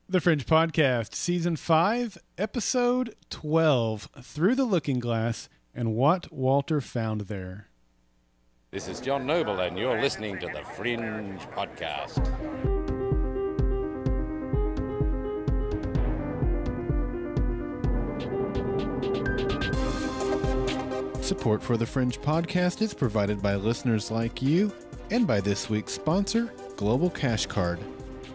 The Fringe Podcast, Season 5, Episode 12, Through the Looking Glass, and What Walter Found There. This is John Noble, and you're listening to the Fringe Podcast. Support for the Fringe Podcast is provided by listeners like you and by this week's sponsor, Global Cash Card.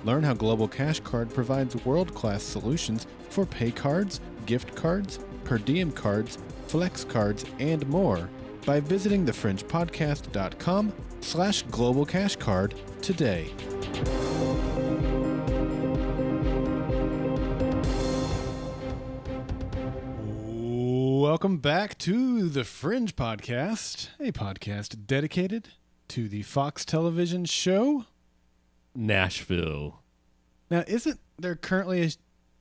Learn how Global Cash Card provides world-class solutions for pay cards, gift cards, per diem cards, flex cards, and more by visiting thefringepodcast.com/globalcashcard today. Welcome back to the Fringe Podcast, a podcast dedicated to the Fox television show Nashville. Now, isn't there currently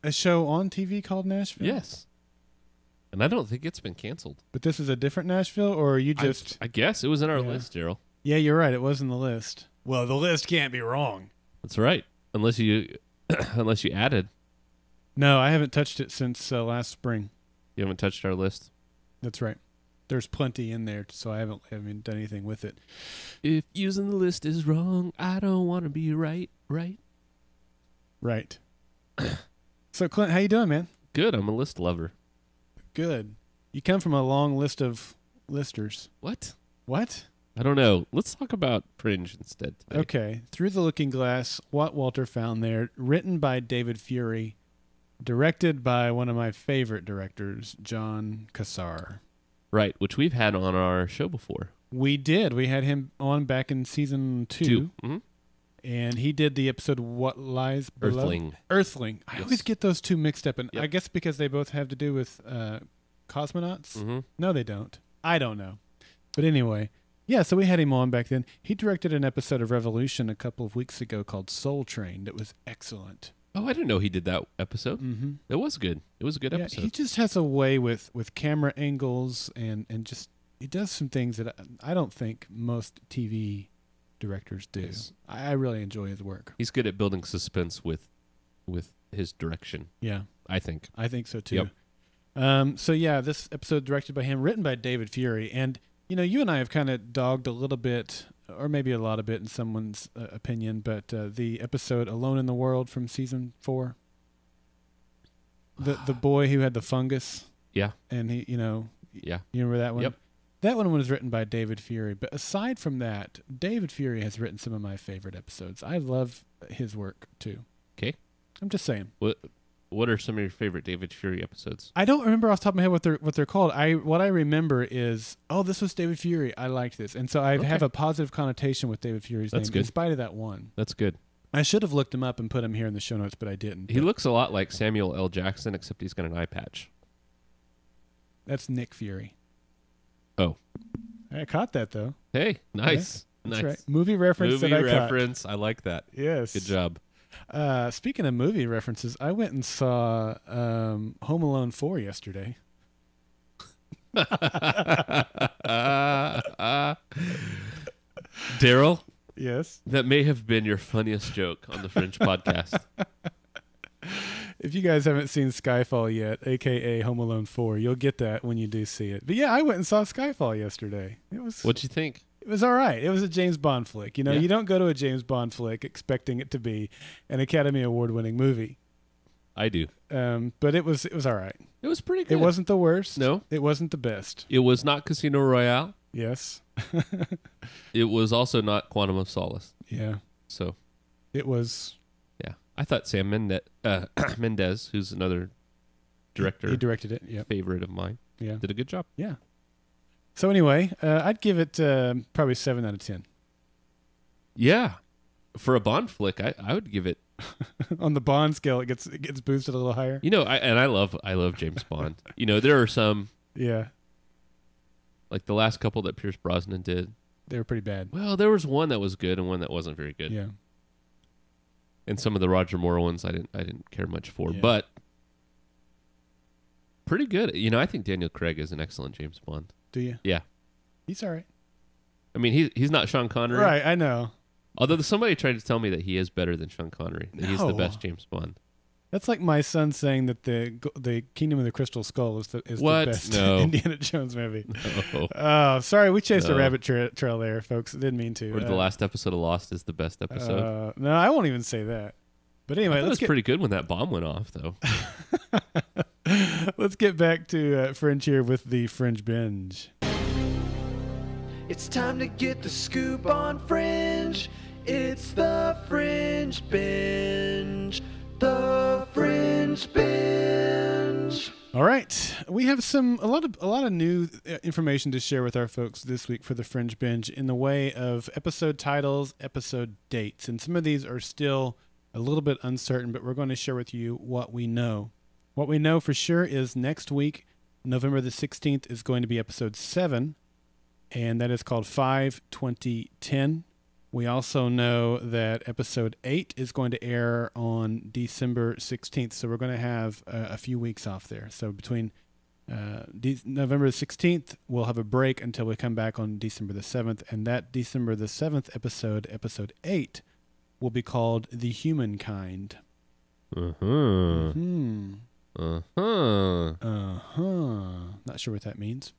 a show on TV called Nashville? Yes. And I don't think it's been canceled. But this is a different Nashville, or are you just... I guess it was in our list, Daryl. Yeah, you're right. It was in the list. Well, the list can't be wrong. That's right. Unless you added. No, I haven't touched it since last spring. You haven't touched our list? That's right. There's plenty in there, so I haven't done anything with it. If using the list is wrong, I don't want to be right. Right. So, Clint, how you doing, man? Good. I'm a list lover. Good. You come from a long list of listers. What? I don't know. Let's talk about Fringe instead today. Okay. Through the Looking Glass, What Walter Found There, written by David Fury, directed by one of my favorite directors, Jon Cassar. Right, which we've had on our show before. We did. We had him on back in season 2. Mm-hmm. And he did the episode What Lies Below? Earthling. I always get those two mixed up. And I guess because they both have to do with cosmonauts? Mm-hmm. No, they don't. I don't know. But anyway, yeah, so we had him on back then. He directed an episode of Revolution a couple of weeks ago called Soul Train that was excellent. Oh, I didn't know he did that episode. Mm-hmm. It was good. It was a good episode. He just has a way with camera angles and just he does some things that I don't think most TV directors do. Yes. I really enjoy his work. He's good at building suspense with his direction. Yeah. I think so too. Yep. So yeah, this episode directed by him, written by David Fury. And you and I have kind of dogged a little bit, or maybe a lot of it in someone's opinion, but the episode Alone in the World from season 4. The boy who had the fungus. Yeah. And he, yeah. You remember that one? Yep. That one was written by David Fury. But aside from that, David Fury has written some of my favorite episodes. I love his work too. Okay. I'm just saying. What are some of your favorite David Fury episodes? I don't remember off the top of my head what they're called. What I remember is, this was David Fury. I liked this. And so I have a positive connotation with David Fury's name, good. in spite of that one. That's good. I should have looked him up and put him here in the show notes, but I didn't. He looks a lot like Samuel L. Jackson, except he's got an eye patch. That's Nick Fury. Oh. I caught that, though. Hey, nice. Yeah, that's nice. right. Movie reference that I reference. I like that. Yes. Good job. Speaking of movie references, I went and saw Home Alone 4 yesterday. Daryl? Yes? That may have been your funniest joke on the Fringe Podcast. If you guys haven't seen Skyfall yet, a.k.a. Home Alone 4, you'll get that when you do see it. But yeah, I went and saw Skyfall yesterday. What'd you think? It was all right. It was a James Bond flick. You don't go to a James Bond flick expecting it to be an Academy Award-winning movie. I do. But it was all right. It was pretty good. It wasn't the worst. No. It wasn't the best. It was not Casino Royale. Yes. It was also not Quantum of Solace. Yeah. So. It was. Yeah. I thought Sam Mendes, who's another director. He directed it, yeah. Favorite of mine. Yeah. Did a good job. Yeah. So anyway, I'd give it probably 7 out of 10. Yeah. For a Bond flick, I would give it. On the Bond scale, it gets boosted a little higher. I love James Bond. There are some. Yeah. Like the last couple that Pierce Brosnan did. They were pretty bad. Well, there was one that was good and one that wasn't very good. Yeah. And some of the Roger Moore ones I didn't care much for, but pretty good. I think Daniel Craig is an excellent James Bond. Do you? Yeah. He's all right. I mean, he's not Sean Connery. Right, I know. Although somebody tried to tell me that he is better than Sean Connery, that he's the best James Bond. That's like my son saying that the Kingdom of the Crystal Skull is the best Indiana Jones movie. No. Oh, sorry, we chased a rabbit trail there, folks. Didn't mean to. Or the last episode of Lost is the best episode. No, I won't even say that. But anyway, let's get pretty good when that bomb went off, though. Let's get back to Fringe here with the Fringe Binge. It's time to get the scoop on Fringe. It's the Fringe Binge. The Fringe Binge. All right, we have a lot of new information to share with our folks this week for the Fringe Binge in the way of episode titles, episode dates, and some of these are still a little bit uncertain, but we're going to share with you what we know. What we know for sure is next week, November the 16th, is going to be episode 7, and that is called 5/20/10. We also know that episode 8 is going to air on December 16th, so we're going to have a few weeks off there. So between November the 16th, we'll have a break until we come back on December the 7th, and that December the 7th episode, episode 8, will be called The Humankind. Uh-huh. Not sure what that means.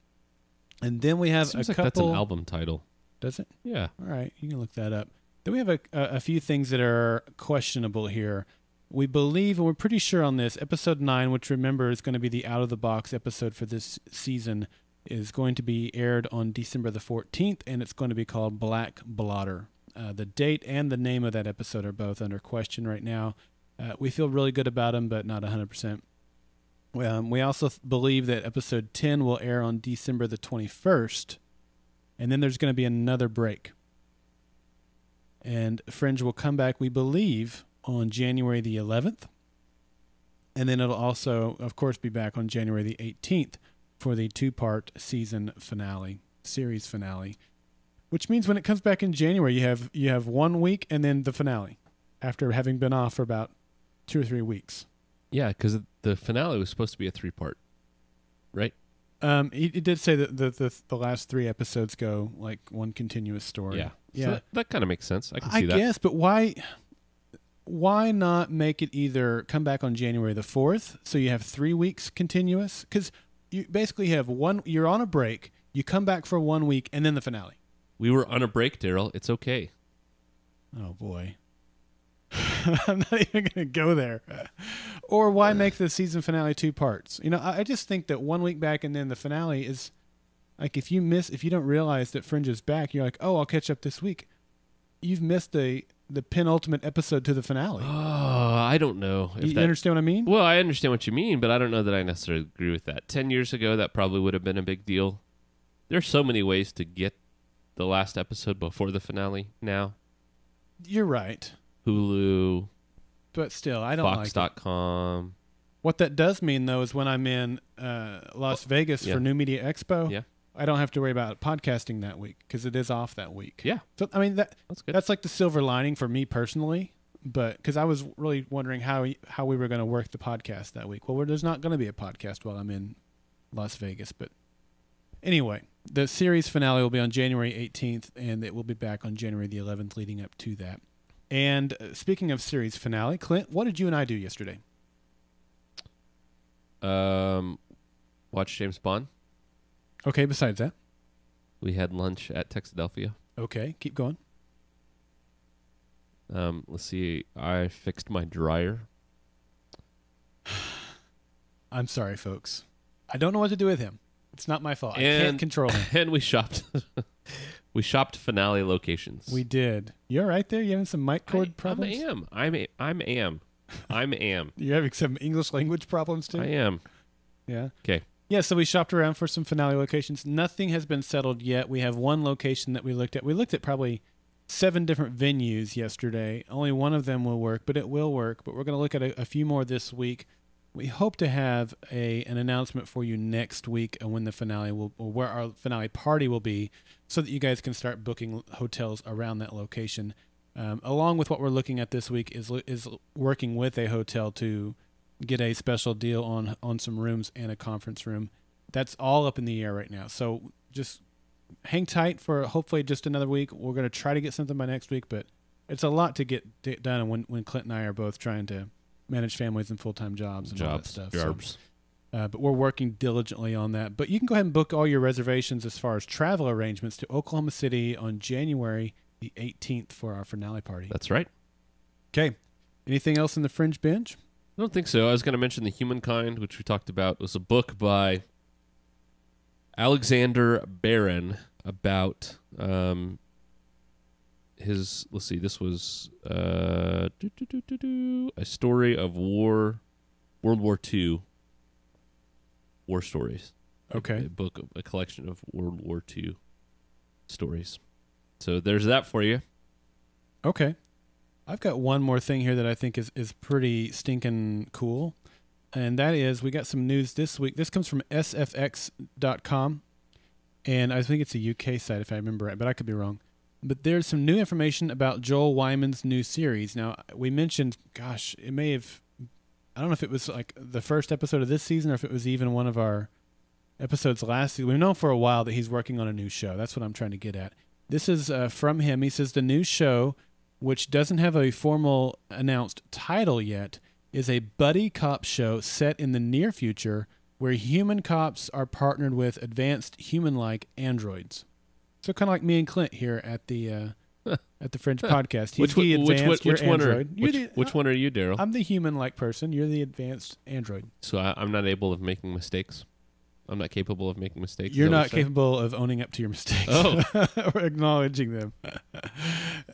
And then we have Seems a like couple... That's an album title. Does it? Yeah. All right, you can look that up. Then we have a few things that are questionable here. We believe, and we're pretty sure on this, episode 9, which remember is going to be the out-of-the-box episode for this season, is going to be aired on December the 14th, and it's going to be called Black Blotter. The date and the name of that episode are both under question right now. We feel really good about them, but not 100%. We also believe that episode 10 will air on December the 21st, and then there's going to be another break. And Fringe will come back, we believe, on January the 11th. And then it'll also, of course, be back on January the 18th for the 2-part season finale, series finale. Which means when it comes back in January, you have 1 week and then the finale, after having been off for about 2 or 3 weeks. Yeah, because the finale was supposed to be a 3-part, right? It did say that the last 3 episodes go like one continuous story. Yeah. So that kind of makes sense. I can see I that. guess, but why not make it either come back on January the 4th, so you have 3 weeks continuous? Because you basically have you're on a break, you come back for 1 week, and then the finale. We were on a break, Daryl. It's okay. Oh, boy. I'm not even going to go there. Or why make the season finale 2 parts? You know, I just think that 1 week back and then the finale is like if you don't realize that Fringe is back, you're like, oh, I'll catch up this week. You've missed the penultimate episode to the finale. Oh, I don't know. You understand what I mean? Well, I understand what you mean, but I don't know that I necessarily agree with that. 10 years ago, that probably would have been a big deal. There's so many ways to get the last episode before the finale now. You're right. Hulu, but still, I don't like it. Fox.com. What that does mean, though, is when I'm in Las Vegas for New Media Expo, I don't have to worry about podcasting that week because it is off that week. Yeah. So, I mean, that's good. That's like the silver lining for me personally, but because I was really wondering how we were going to work the podcast that week. Well, there's not going to be a podcast while I'm in Las Vegas, but anyway, the series finale will be on January 18th, and it will be back on January the 11th leading up to that. And speaking of series finale, Clint, what did you and I do yesterday? Watch James Bond. Okay, besides that? We had lunch at Texadelphia. Okay, keep going. Let's see. I fixed my dryer. I'm sorry, folks. I don't know what to do with him. It's not my fault. I can't control him. And we shopped. We shopped finale locations. We did. You all right there? You having some mic cord problems? I am. You having some English language problems too? I am. Yeah. Okay. Yeah, so we shopped around for some finale locations. Nothing has been settled yet. We have one location that we looked at. We looked at probably 7 different venues yesterday. Only one of them will work, but it will work. But we're going to look at a few more this week. We hope to have an announcement for you next week on when the finale will, or where our finale party will be, so that you guys can start booking hotels around that location. Along with what we're looking at this week is working with a hotel to get a special deal on some rooms and a conference room. That's all up in the air right now. So just hang tight for hopefully just another week. We're going to try to get something by next week, but it's a lot to get done when Clint and I are both trying to manage families and full-time jobs and all that stuff. Jobs. But we're working diligently on that. But you can go ahead and book all your reservations as far as travel arrangements to Oklahoma City on January the 18th for our finale party. That's right. Okay. Anything else in the Fringe binge? I don't think so. I was going to mention The Humankind, which we talked about. It was a book by Alexander Barron about his, let's see, this was a story of World War II war stories. Okay. A book, a collection of World War II stories. So there's that for you. Okay. I've got one more thing here that I think is pretty stinking cool. And that is, we got some news this week. This comes from sfx.com. And I think it's a UK site if I remember right, but I could be wrong. But there's some new information about Joel Wyman's new series. Now, we mentioned, gosh, it may have, I don't know if it was like the first episode of this season or if it was even one of our episodes last season. We've known for a while that he's working on a new show. That's what I'm trying to get at. This is from him. He says the new show, which doesn't have a formal announced title yet, is a buddy cop show set in the near future where human cops are partnered with advanced human-like androids. So kind of like me and Clint here at the Fringe Podcast. He's the advanced, you're android. Which one are you, Daryl? I'm the human-like person. You're the advanced android. So I'm not able of making mistakes. I'm not capable of making mistakes. You're not capable of owning up to your mistakes. Oh. Or acknowledging them.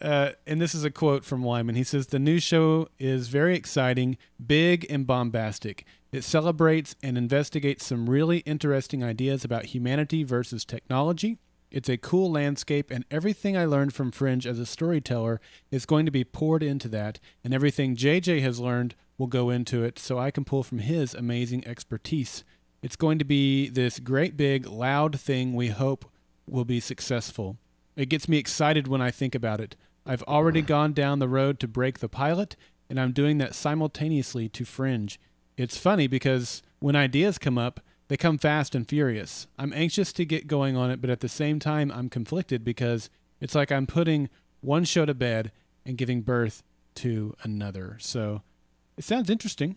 And this is a quote from Wyman. He says, the new show is very exciting, big, and bombastic. It celebrates and investigates some really interesting ideas about humanity versus technology. It's a cool landscape, and everything I learned from Fringe as a storyteller is going to be poured into that, and everything JJ has learned will go into it so I can pull from his amazing expertise. It's going to be this great big loud thing we hope will be successful. It gets me excited when I think about it. I've already gone down the road to break the pilot, and I'm doing that simultaneously to Fringe. It's funny because when ideas come up, they come fast and furious. I'm anxious to get going on it, but at the same time, I'm conflicted because it's like I'm putting one show to bed and giving birth to another. So it sounds interesting.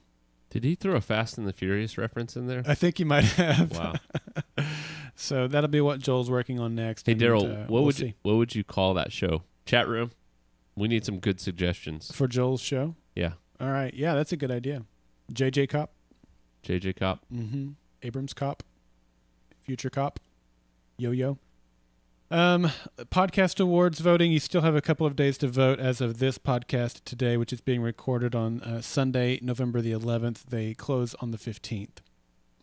Did he throw a Fast and the Furious reference in there? I think he might have. Wow. So that'll be what Joel's working on next. Hey, Daryl, what would you call that show? Chat room. We need some good suggestions for Joel's show. Yeah. All right. Yeah, that's a good idea. JJ Cop. JJ Cop. Mm-hmm. Abrams Cop. Future Cop. Yo-Yo. Podcast awards voting. You still have a couple of days to vote as of this podcast today, which is being recorded on Sunday, November the 11th. They close on the 15th.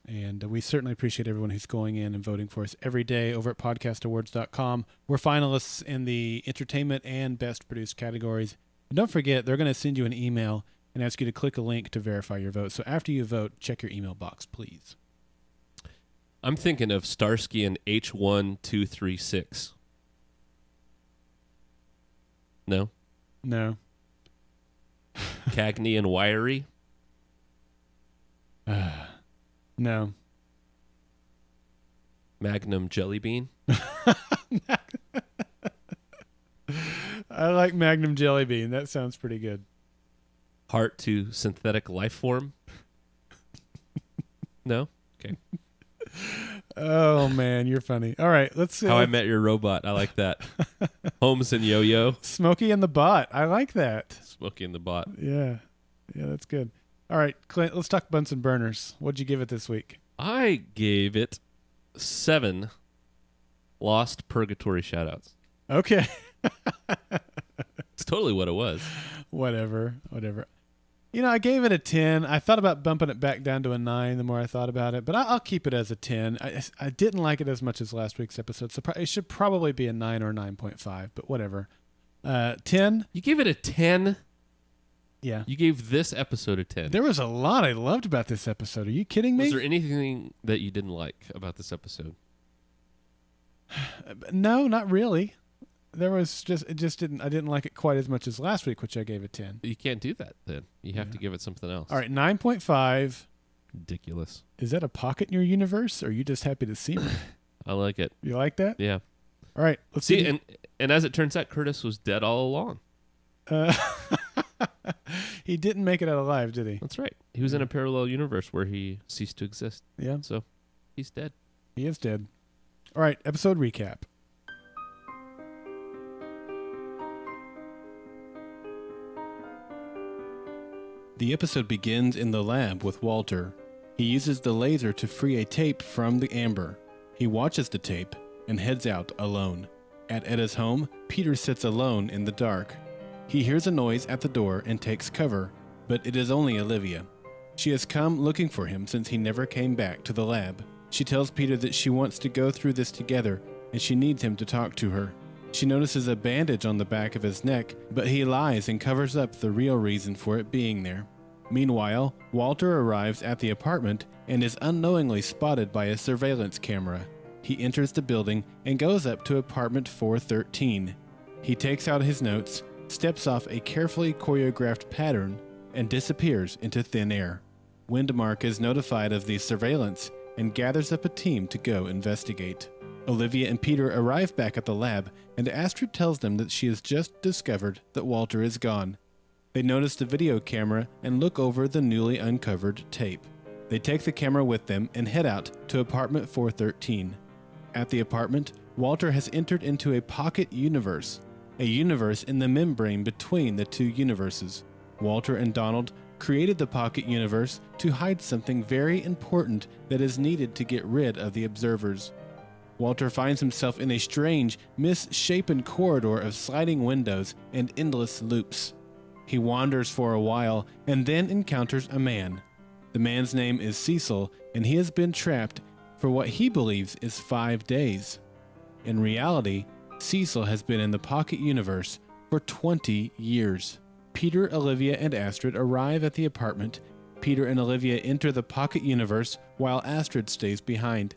And we certainly appreciate everyone who's going in and voting for us every day over at podcastawards.com. We're finalists in the entertainment and best produced categories. And don't forget, they're going to send you an email and ask you to click a link to verify your vote. So after you vote, check your email box, please. I'm thinking of Starsky and H1236. No? No. Cagney and Wiry? No. Magnum Jelly Bean? I like Magnum Jelly Bean. That sounds pretty good. Heart to Synthetic Life Form? No? Okay. Oh, man, you're funny. All right, let's see. How I Met Your Robot. I like that. Holmes and Yo-Yo. Smokey and the Bot. I like that. Smokey and the Bot. Yeah. Yeah, that's good. All right, Clint, let's talk Bunsen burners. What'd you give it this week? I gave it 7 Lost Purgatory shoutouts. Okay. It's totally what it was. Whatever. You know, I gave it a 10. I thought about bumping it back down to a 9 the more I thought about it, but I'll keep it as a 10. I didn't like it as much as last week's episode, so it should probably be a 9 or 9.5, but whatever. 10. You gave it a 10? Yeah. You gave this episode a 10. There was a lot I loved about this episode. Are you kidding me? Was there anything that you didn't like about this episode? No, not really. There was I didn't like it quite as much as last week, which I gave a 10. You can't do that then. You have to give it something else. All right, 9.5. Ridiculous. Is that a pocket in your universe, or are you just happy to see me? I like it. You like that? Yeah. All right, let's see. And as it turns out, Curtis was dead all along. He didn't make it out alive, did he? That's right. He was in a parallel universe where he ceased to exist. Yeah. So he's dead. He is dead. All right, episode recap. The episode begins in the lab with Walter. He uses the laser to free a tape from the amber. He watches the tape and heads out alone. At Edda's home, Peter sits alone in the dark. He hears a noise at the door and takes cover, but it is only Olivia. She has come looking for him since he never came back to the lab. She tells Peter that she wants to go through this together and she needs him to talk to her. She notices a bandage on the back of his neck, but he lies and covers up the real reason for it being there. Meanwhile, Walter arrives at the apartment and is unknowingly spotted by a surveillance camera. He enters the building and goes up to apartment 413. He takes out his notes, steps off a carefully choreographed pattern, and disappears into thin air. Windmark is notified of the surveillance and gathers up a team to go investigate. Olivia and Peter arrive back at the lab, and Astrid tells them that she has just discovered that Walter is gone. They notice the video camera and look over the newly uncovered tape. They take the camera with them and head out to apartment 413. At the apartment, Walter has entered into a pocket universe, a universe in the membrane between the two universes. Walter and Donald created the pocket universe to hide something very important that is needed to get rid of the observers. Walter finds himself in a strange, misshapen corridor of sliding windows and endless loops. He wanders for a while and then encounters a man. The man's name is Cecil, and he has been trapped for what he believes is 5 days. In reality, Cecil has been in the pocket universe for 20 years. Peter, Olivia, and Astrid arrive at the apartment. Peter and Olivia enter the pocket universe while Astrid stays behind.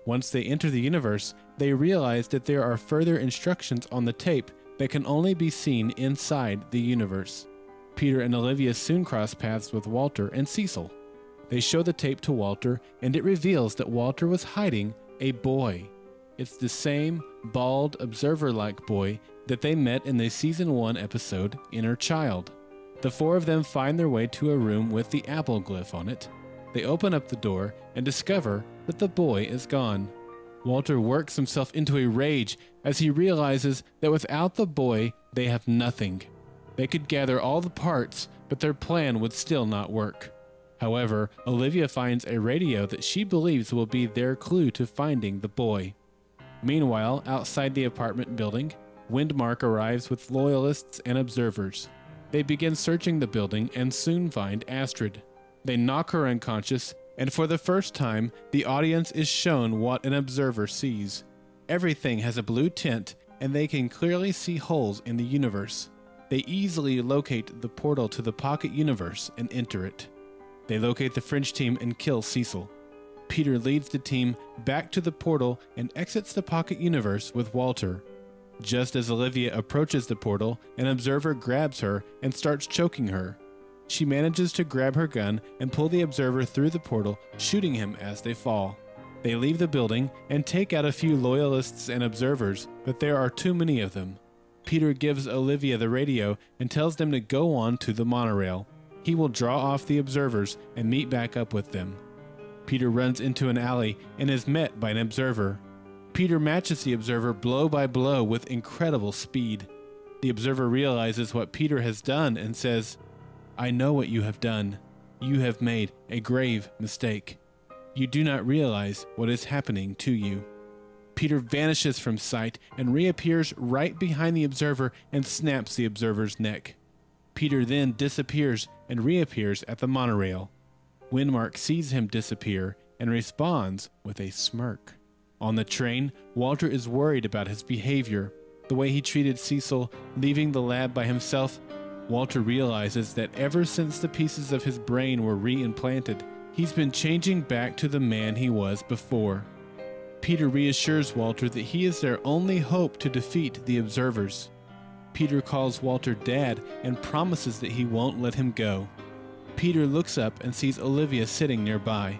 Once they enter the universe, they realize that there are further instructions on the tape that can only be seen inside the universe. Peter and Olivia soon cross paths with Walter and Cecil. They show the tape to Walter, and it reveals that Walter was hiding a boy. It's the same bald, observer-like boy that they met in the Season 1 episode, Inner Child. The four of them find their way to a room with the apple glyph on it. They open up the door and discover that the boy is gone. Walter works himself into a rage as he realizes that without the boy, they have nothing. They could gather all the parts, but their plan would still not work. However, Olivia finds a radio that she believes will be their clue to finding the boy. Meanwhile, outside the apartment building, Windmark arrives with loyalists and observers. They begin searching the building and soon find Astrid. They knock her unconscious, and for the first time, the audience is shown what an observer sees. Everything has a blue tint, and they can clearly see holes in the universe. They easily locate the portal to the pocket universe and enter it. They locate the Fringe team and kill Cecil. Peter leads the team back to the portal and exits the pocket universe with Walter. Just as Olivia approaches the portal, an observer grabs her and starts choking her. She manages to grab her gun and pull the observer through the portal, shooting him as they fall. They leave the building and take out a few loyalists and observers, but there are too many of them. Peter gives Olivia the radio and tells them to go on to the monorail. He will draw off the observers and meet back up with them. Peter runs into an alley and is met by an observer. Peter matches the observer blow by blow with incredible speed. The observer realizes what Peter has done and says, "I know what you have done. You have made a grave mistake. You do not realize what is happening to you." Peter vanishes from sight and reappears right behind the observer and snaps the observer's neck. Peter then disappears and reappears at the monorail. Windmark sees him disappear and responds with a smirk. On the train, Walter is worried about his behavior, the way he treated Cecil, leaving the lab by himself. Walter realizes that ever since the pieces of his brain were reimplanted, he's been changing back to the man he was before. Peter reassures Walter that he is their only hope to defeat the observers. Peter calls Walter Dad and promises that he won't let him go. Peter looks up and sees Olivia sitting nearby.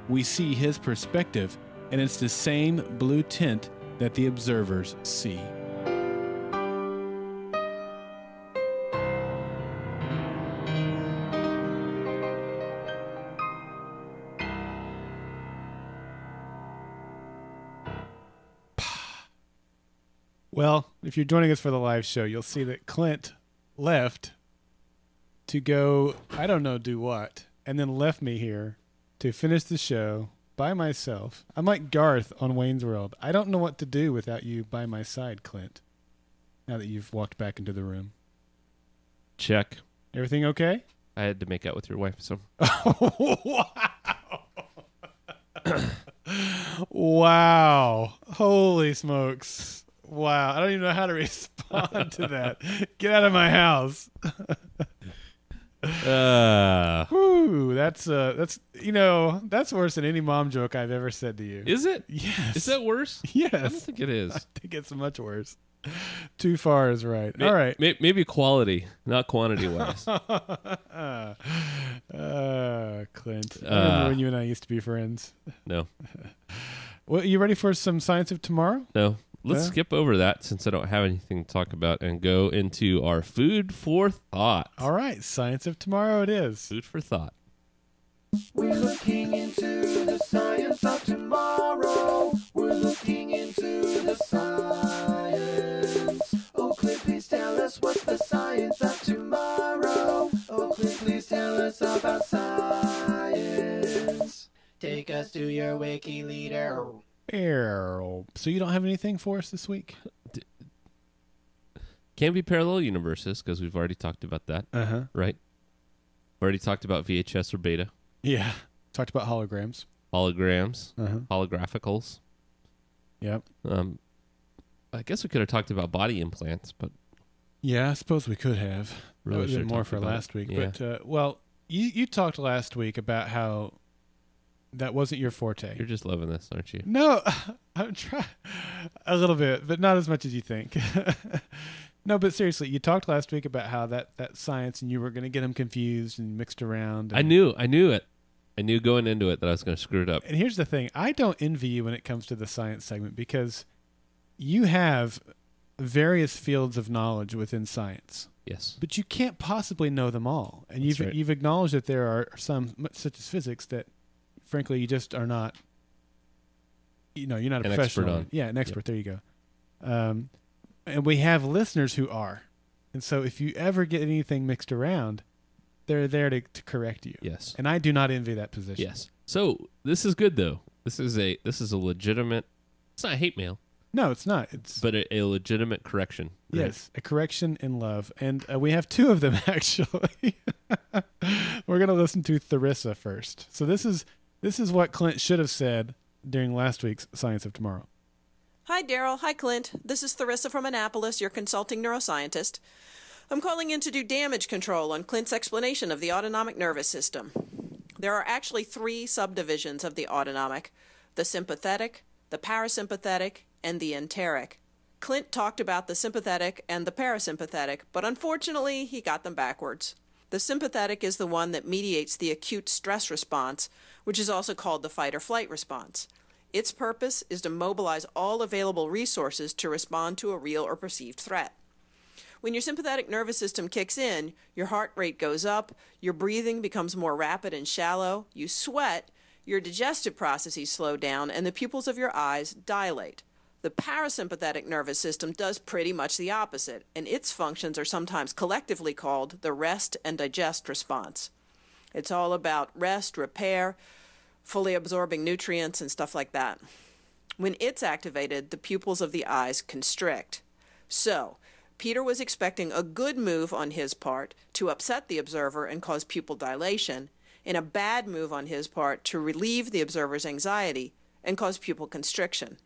We see his perspective, and it's the same blue tint that the observers see. Well, if you're joining us for the live show, you'll see that Clint left to go, I don't know, do what, and then left me here to finish the show by myself. I'm like Garth on Wayne's World. I don't know what to do without you by my side, Clint, now that you've walked back into the room. Check. Everything okay? I had to make out with your wife, so. Wow. Wow. Holy smokes. Wow. I don't even know how to respond to that. Get out of my house. Whew, that's that's worse than any mom joke I've ever said to you. Is it? Yes. Is that worse? Yes. I don't think it is. I think it's much worse. Too far is right. All right. Maybe quality, not quantity wise. Clint. I remember when you and I used to be friends. No. Well, you ready for some Science of Tomorrow? No. Let's skip over that since I don't have anything to talk about and go into our food for thought. All right. Science of Tomorrow it is. Food for thought. We're looking into the science of tomorrow. We're looking into the science. Oh, Clint, please tell us what's the science of tomorrow. Oh, Clint, please tell us about science. Take us to your wiki leader. So you don't have anything for us this week? Can be parallel universes because we've already talked about that. Right? Already talked about VHS or beta. Yeah. Talked about holograms. Holograms. Holographicals. Yep. I guess we could have talked about body implants, but yeah, I suppose we could have. Really should have more for last week. Yeah. But well, you talked last week about how that wasn't your forte. You're just loving this, aren't you? No, I'm trying a little bit, but not as much as you think. No, but seriously, you talked last week about how that science and you were going to get them confused and mixed around. And I knew it. I knew going into it that I was going to screw it up. And here's the thing. I don't envy you when it comes to the science segment because you have various fields of knowledge within science. Yes. But you can't possibly know them all. And you've acknowledged that there are some, such as physics, that frankly you just are not, you're not a professional. Expert on. Yeah, an expert. Yep. There you go. And we have listeners who are. And so if you ever get anything mixed around, they're there to correct you. Yes. And I do not envy that position. Yes. So this is good though. This is a legitimate. It's not hate mail. No, it's not. But a legitimate correction. Right? Yes, a correction in love, and we have two of them actually. We're gonna listen to Theresa first. So this is what Clint should have said during last week's Science of Tomorrow. Hi, Daryl. Hi, Clint. This is Theresa from Annapolis, your consulting neuroscientist. I'm calling in to do damage control on Clint's explanation of the autonomic nervous system. There are actually 3 subdivisions of the autonomic: the sympathetic, the parasympathetic, and the enteric. Clint talked about the sympathetic and the parasympathetic, but unfortunately, he got them backwards. The sympathetic is the one that mediates the acute stress response, which is also called the fight or flight response. Its purpose is to mobilize all available resources to respond to a real or perceived threat. When your sympathetic nervous system kicks in, your heart rate goes up, your breathing becomes more rapid and shallow, you sweat, your digestive processes slow down, and the pupils of your eyes dilate. The parasympathetic nervous system does pretty much the opposite, and its functions are sometimes collectively called the rest and digest response. It's all about rest, repair, fully absorbing nutrients, and stuff like that. When it's activated, the pupils of the eyes constrict. So, Peter was expecting a good move on his part to upset the observer and cause pupil dilation, and a bad move on his part to relieve the observer's anxiety and cause pupil constriction.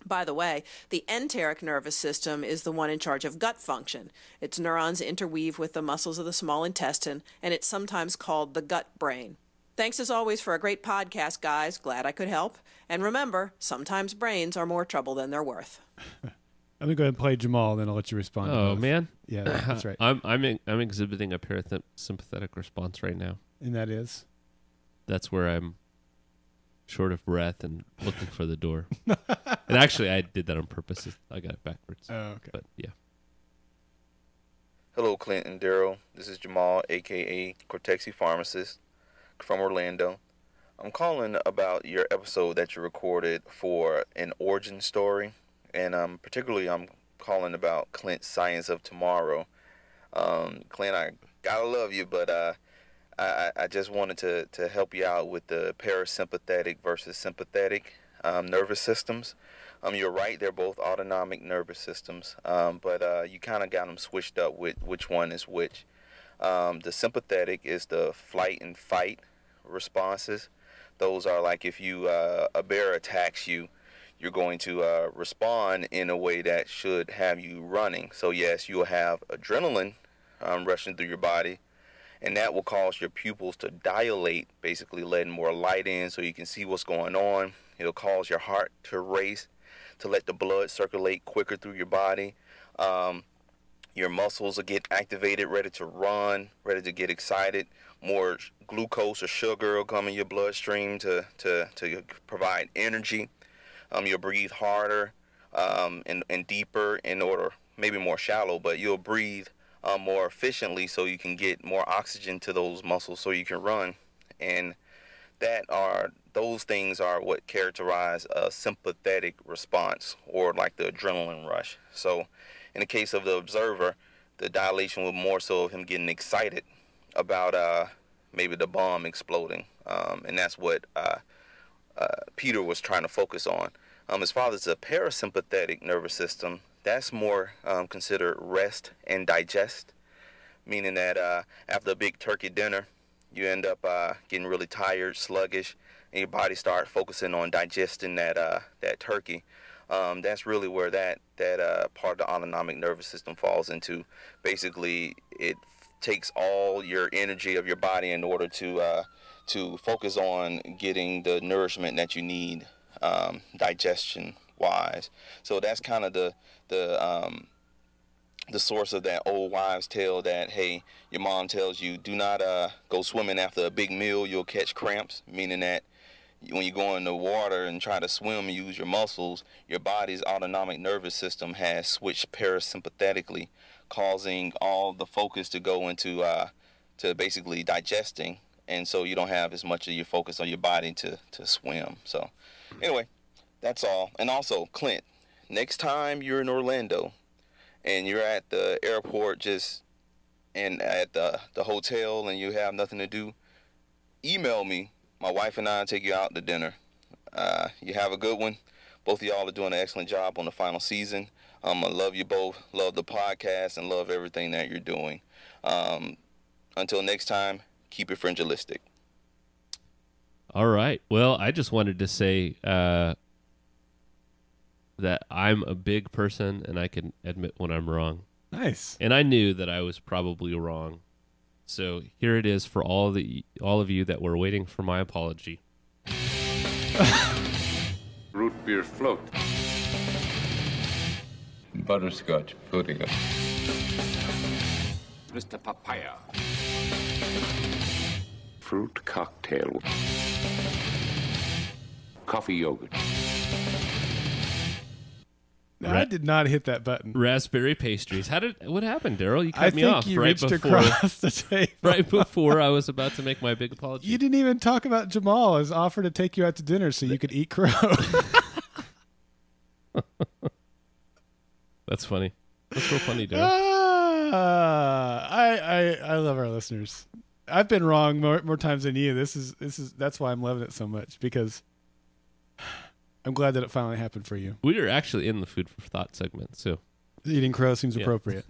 By the way, the enteric nervous system is the one in charge of gut function. Its neurons interweave with the muscles of the small intestine, and it's sometimes called the gut brain. Thanks as always for a great podcast, guys. Glad I could help. And remember, sometimes brains are more trouble than they're worth. Let me go ahead and play Jamal, then I'll let you respond. Oh, man. Yeah, that's right. I'm exhibiting a parasympathetic response right now. And that is? That's where I'm short of breath and looking for the door. And actually, I did that on purpose. I got it backwards. Oh, okay. But, yeah. Hello, Clint and Daryl. This is Jamal, a.k.a. Cortexi Pharmacist from Orlando. I'm calling about your episode that you recorded for an origin story. And particularly, I'm calling about Clint's Science of Tomorrow. Clint, I gotta love you, but I just wanted to help you out with the parasympathetic versus sympathetic nervous systems. You're right, they're both autonomic nervous systems, but you kind of got them switched up with which one is which. The sympathetic is the flight and fight responses. Those are like if a bear attacks you, you're going to respond in a way that should have you running. So yes, you'll have adrenaline rushing through your body, and that will cause your pupils to dilate, basically letting more light in so you can see what's going on. It'll cause your heart to race, to let the blood circulate quicker through your body. Your muscles will get activated, ready to run, ready to get excited. More glucose or sugar will come in your bloodstream to provide energy. You'll breathe harder and deeper in order, maybe more shallow, but you'll breathe more efficiently so you can get more oxygen to those muscles so you can run. And those things are what characterize a sympathetic response, or like the adrenaline rush. So in the case of the observer, the dilation was more so of him getting excited about maybe the bomb exploding. And that's what Peter was trying to focus on. As far as the parasympathetic nervous system, that's more considered rest and digest, meaning that after a big turkey dinner, you end up getting really tired, sluggish, and your body starts focusing on digesting that turkey. That's really where that part of the autonomic nervous system falls into. Basically, it takes all your energy of your body in order to focus on getting the nourishment that you need, digestion-wise. So that's kind of the source of that old wives' tale that, hey, your mom tells you, do not go swimming after a big meal, you'll catch cramps, meaning that when you go in the water and try to swim and use your muscles, your body's autonomic nervous system has switched parasympathetically, causing all the focus to go into to basically digesting, and so you don't have as much of your focus on your body to swim. So anyway, that's all. And also, Clint, next time you're in Orlando and you're at the airport and at the hotel and you have nothing to do, email me. My wife and I will take you out to dinner. You have a good one. Both of y'all are doing an excellent job on the final season. I love you both, love the podcast, and love everything that you're doing. Until next time, keep it fringealistic. All right. Well, I just wanted to say that I'm a big person, and I can admit when I'm wrong. Nice. And I knew that I was probably wrong. So here it is for all of you that were waiting for my apology. Root beer float. Butterscotch pudding. Mr. Papaya. Fruit cocktail. Coffee yogurt. No, I did not hit that button. Raspberry pastries. What happened, Daryl? You cut me I off think you right reached before across the table. right before I was about to make my big apology. You didn't even talk about Jamal as offer to take you out to dinner so you could eat crow. That's funny. That's real funny, Daryl. I love our listeners. I've been wrong more times than you. This is that's why I'm loving it so much, because I'm glad that it finally happened for you. We are actually in the food for thought segment, so Eating crow seems appropriate.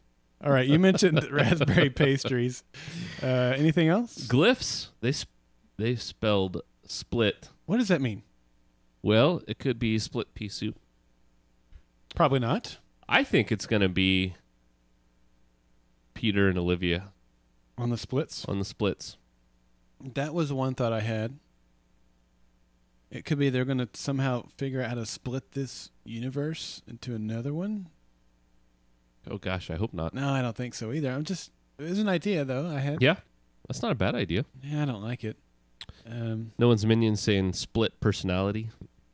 All right, you mentioned raspberry pastries. Anything else? Glyphs. They spelled split. What does that mean? Well, it could be split pea soup. Probably not. I think it's going to be Peter and Olivia On the splits? on the splits. That was one thought I had. It could be they're going to somehow figure out how to split this universe into another one. Oh gosh, I hope not. No, I don't think so either. It was an idea, though, I had. Yeah, that's not a bad idea. Yeah, I don't like it. No one's minion saying split personality.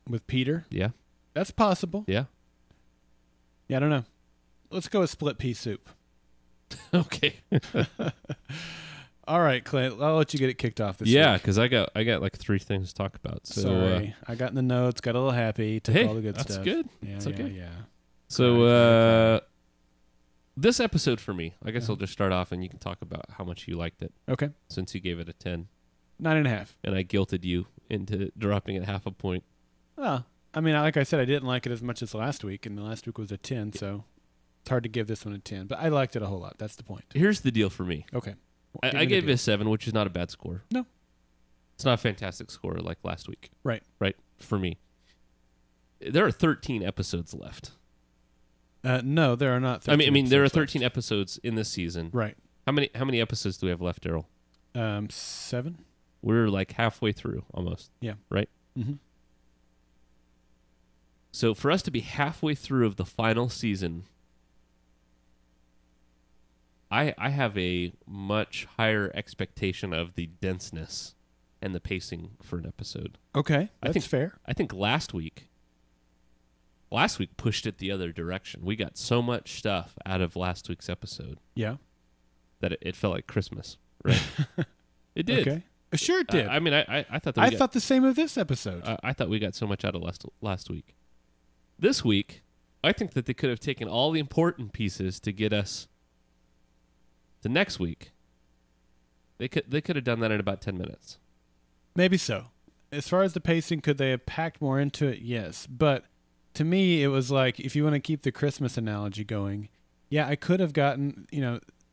With Peter? Yeah, That's possible. yeah. Yeah, I don't know. Let's go with split pea soup. Okay. All right, Clint. I'll let you get it kicked off this Yeah, week. because I got like 3 things to talk about. So Sorry. I got in the notes, got a little happy, took hey, all the good that's stuff. good. Yeah, It's yeah, okay. yeah. So this episode for me, I guess I'll just start off and you can talk about how much you liked it. Okay. Since you gave it a 10. 9.5. And I guilted you into dropping it half a point. Well, I mean, like I said, I didn't like it as much as last week, and the last week was a 10, so it's hard to give this one a 10. But I liked it a whole lot. That's the point. Here's the deal for me. Okay. I gave it a 7, which is not a bad score. No. It's not a fantastic score like last week. Right. Right, for me. There are 13 episodes left. No, there are not 13 I mean, there are episodes 13 episodes in this season. Right. How many episodes do we have left, Daryl? 7? We're like halfway through, almost. Yeah. Right? Mm-hmm. So for us to be halfway through of the final season, I have a much higher expectation of the denseness and the pacing for an episode. Okay, that's fair. I think last week pushed it the other direction. We got so much stuff out of last week's episode. Yeah. That it felt like Christmas, right? It did. Okay. Sure it did. I mean, I thought that I thought the same of this episode. I thought we got so much out of last week. This week, I think that they could have taken all the important pieces to get us to next week. They could have done that in about 10 minutes. Maybe so. As far as the pacing, could they have packed more into it? Yes. But to me, it was like, if you want to keep the Christmas analogy going, yeah, I could have gotten,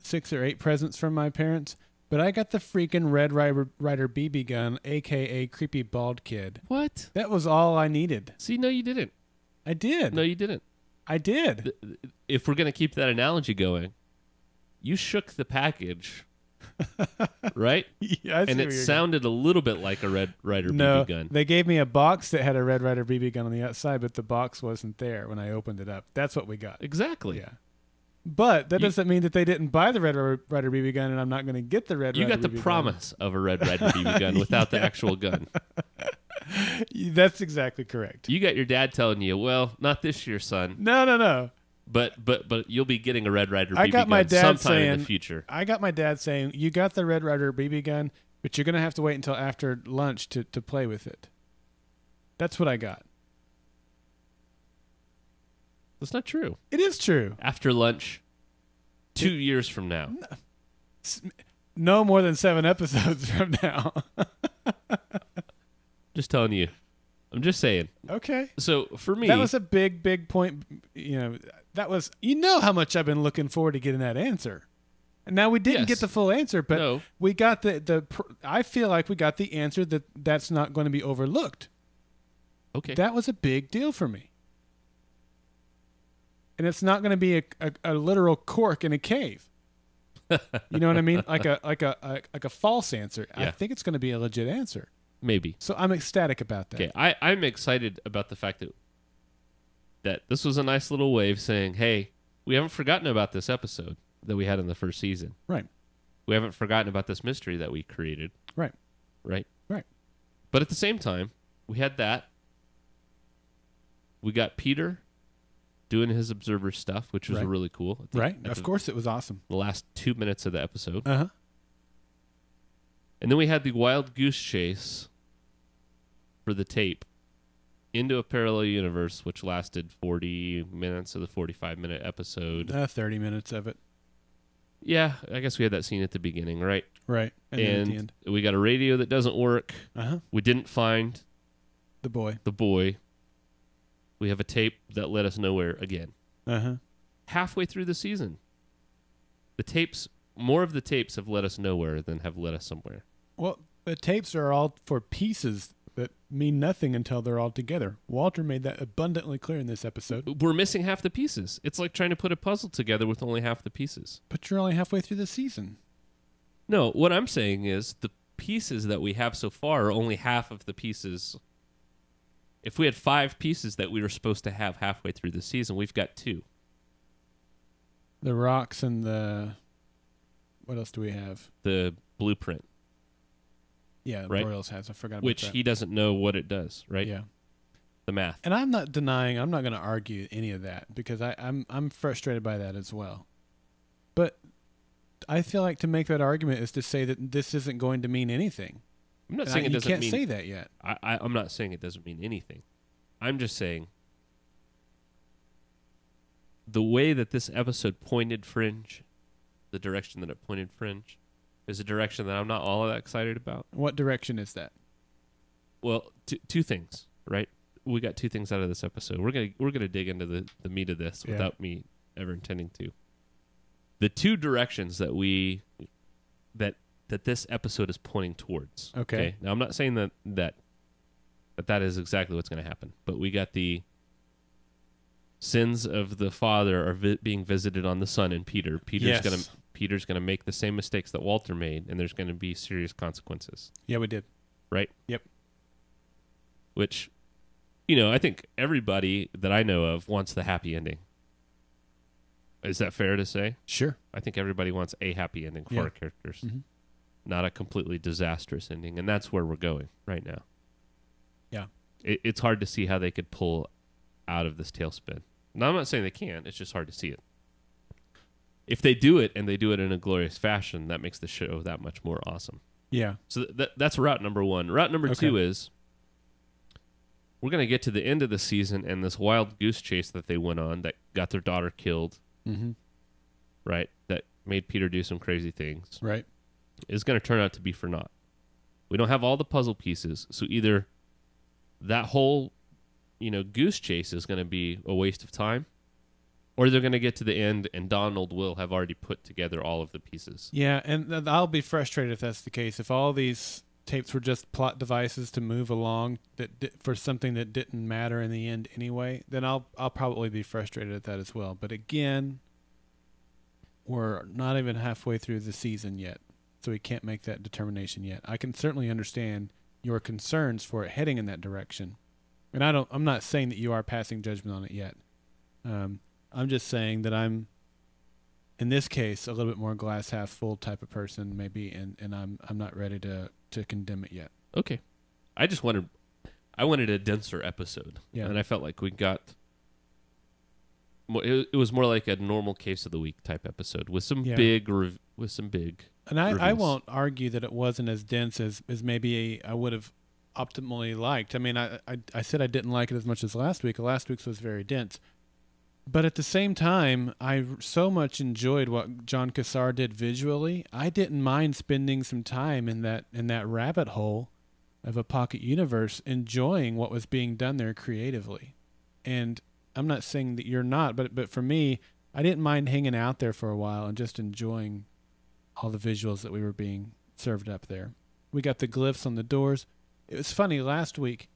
6 or 8 presents from my parents, but I got the freaking Red Ryder BB gun, a.k.a. creepy bald kid. What? That was all I needed. See, no, you didn't. I did. No, you didn't. I did. If we're going to keep that analogy going, you shook the package, right? Yeah, and it sounded a little bit like a Red Ryder no, BB gun. They gave me a box that had a Red Ryder BB gun on the outside, but the box wasn't there when I opened it up. That's what we got. Exactly. Yeah. But that doesn't mean that they didn't buy the Red Ryder BB gun, and I'm not going to get the Red Ryder BB gun. You got the promise of a Red Ryder BB gun without the actual gun. That's exactly correct. You got your dad telling you, well, not this year, son. No. But you'll be getting a Red Ryder BB I got gun my dad sometime saying, in the future. I got my dad saying, you got the Red Ryder BB gun, but you're going to have to wait until after lunch to play with it. That's what I got. That's not true. It is true. After lunch, 2 years from now. No more than 7 episodes from now. Just telling you. I'm just saying. Okay. So for me, that was a big point. That was, how much I've been looking forward to getting that answer. And now we didn't get the full answer, but we got I feel like we got the answer that's not going to be overlooked. Okay. That was a big deal for me. And it's not going to be a literal cork in a cave. You know what I mean? Like a false answer. Yeah. I think it's going to be a legit answer. Maybe. So I'm ecstatic about that. Okay, I'm excited about the fact that this was a nice little way of saying, hey, we haven't forgotten about this episode that we had in the first season. Right. We haven't forgotten about this mystery that we created. Right. Right? Right. But at the same time, we had that. We got Peter doing his observer stuff, which was really cool. Right. Of course, it was awesome. The last 2 minutes of the episode. Uh-huh. And then we had the wild goose chase for the tape into a parallel universe, which lasted 40 minutes of the 45-minute episode. 30 minutes of it. Yeah, I guess we had that scene at the beginning, right? Right. And then at the end. We got a radio that doesn't work. Uh-huh. We didn't find the boy. We have a tape that led us nowhere again. Uh-huh. Halfway through the season. More of the tapes have led us nowhere than have led us somewhere. Well, the tapes are all for pieces that mean nothing until they're all together. Walter made that abundantly clear in this episode. We're missing half the pieces. It's like trying to put a puzzle together with only half the pieces. But you're only halfway through the season. No, what I'm saying is the pieces that we have so far are only half of the pieces. If we had 5 pieces that we were supposed to have halfway through the season, we've got 2. The rocks and the... What else do we have? The blueprint. Yeah, right? Royals has. I forgot about Which that. he doesn't know what it does, right? Yeah. The math. And I'm not denying, I'm not going to argue any of that because I'm frustrated by that as well. But I feel like to make that argument is to say that this isn't going to mean anything. I'm not saying it doesn't mean... You can't say that yet. I'm not saying it doesn't mean anything. I'm just saying the way that this episode pointed Fringe, the direction that it pointed Fringe, is a direction that I'm not all that excited about. What direction is that? Well, two things, right? We got two things out of this episode. We're gonna dig into the meat of this without me ever intending to. The two directions that that this episode is pointing towards. Okay. Now I'm not saying that is exactly what's going to happen, but we got the sins of the father are being visited on the son and Peter. Peter's gonna make the same mistakes that Walter made, and there's gonna be serious consequences. Yeah, we did. Right? Yep. Which, I think everybody that I know of wants the happy ending. Is that fair to say? Sure. I think everybody wants a happy ending for our characters, not a completely disastrous ending, and that's where we're going right now. Yeah. It's hard to see how they could pull out of this tailspin. Now, I'm not saying they can't. It's just hard to see it. If they do it, and they do it in a glorious fashion, that makes the show that much more awesome. Yeah. So that's route number one. Route number two is we're going to get to the end of the season and this wild goose chase that they went on that got their daughter killed, right, that made Peter do some crazy things, right, is going to turn out to be for naught. We don't have all the puzzle pieces, so either that whole goose chase is going to be a waste of time, or they're going to get to the end and Donald will have already put together all of the pieces. Yeah, and I'll be frustrated if that's the case. If all these tapes were just plot devices to move along for something that didn't matter in the end anyway, then I'll probably be frustrated at that as well. But again, we're not even halfway through the season yet, so we can't make that determination yet. I can certainly understand your concerns for it heading in that direction. And I'm not saying that you are passing judgment on it yet. I'm just saying that I'm, in this case, a little bit more glass half full type of person, maybe, and I'm not ready to condemn it yet. Okay. I wanted a denser episode. Yeah. And I felt like we got it was more like a normal case of the week type episode with some big And I reviews. won't argue that it wasn't as dense as maybe I would have optimally liked. I mean, I said I didn't like it as much as last week. Last week's was very dense. But at the same time, I so much enjoyed what Jon Cassar did visually. I didn't mind spending some time in that rabbit hole of a pocket universe, enjoying what was being done there creatively. And I'm not saying that you're not, but for me, I didn't mind hanging out there for a while and just enjoying all the visuals that we were being served up there. We got the glyphs on the doors. It was funny, last week,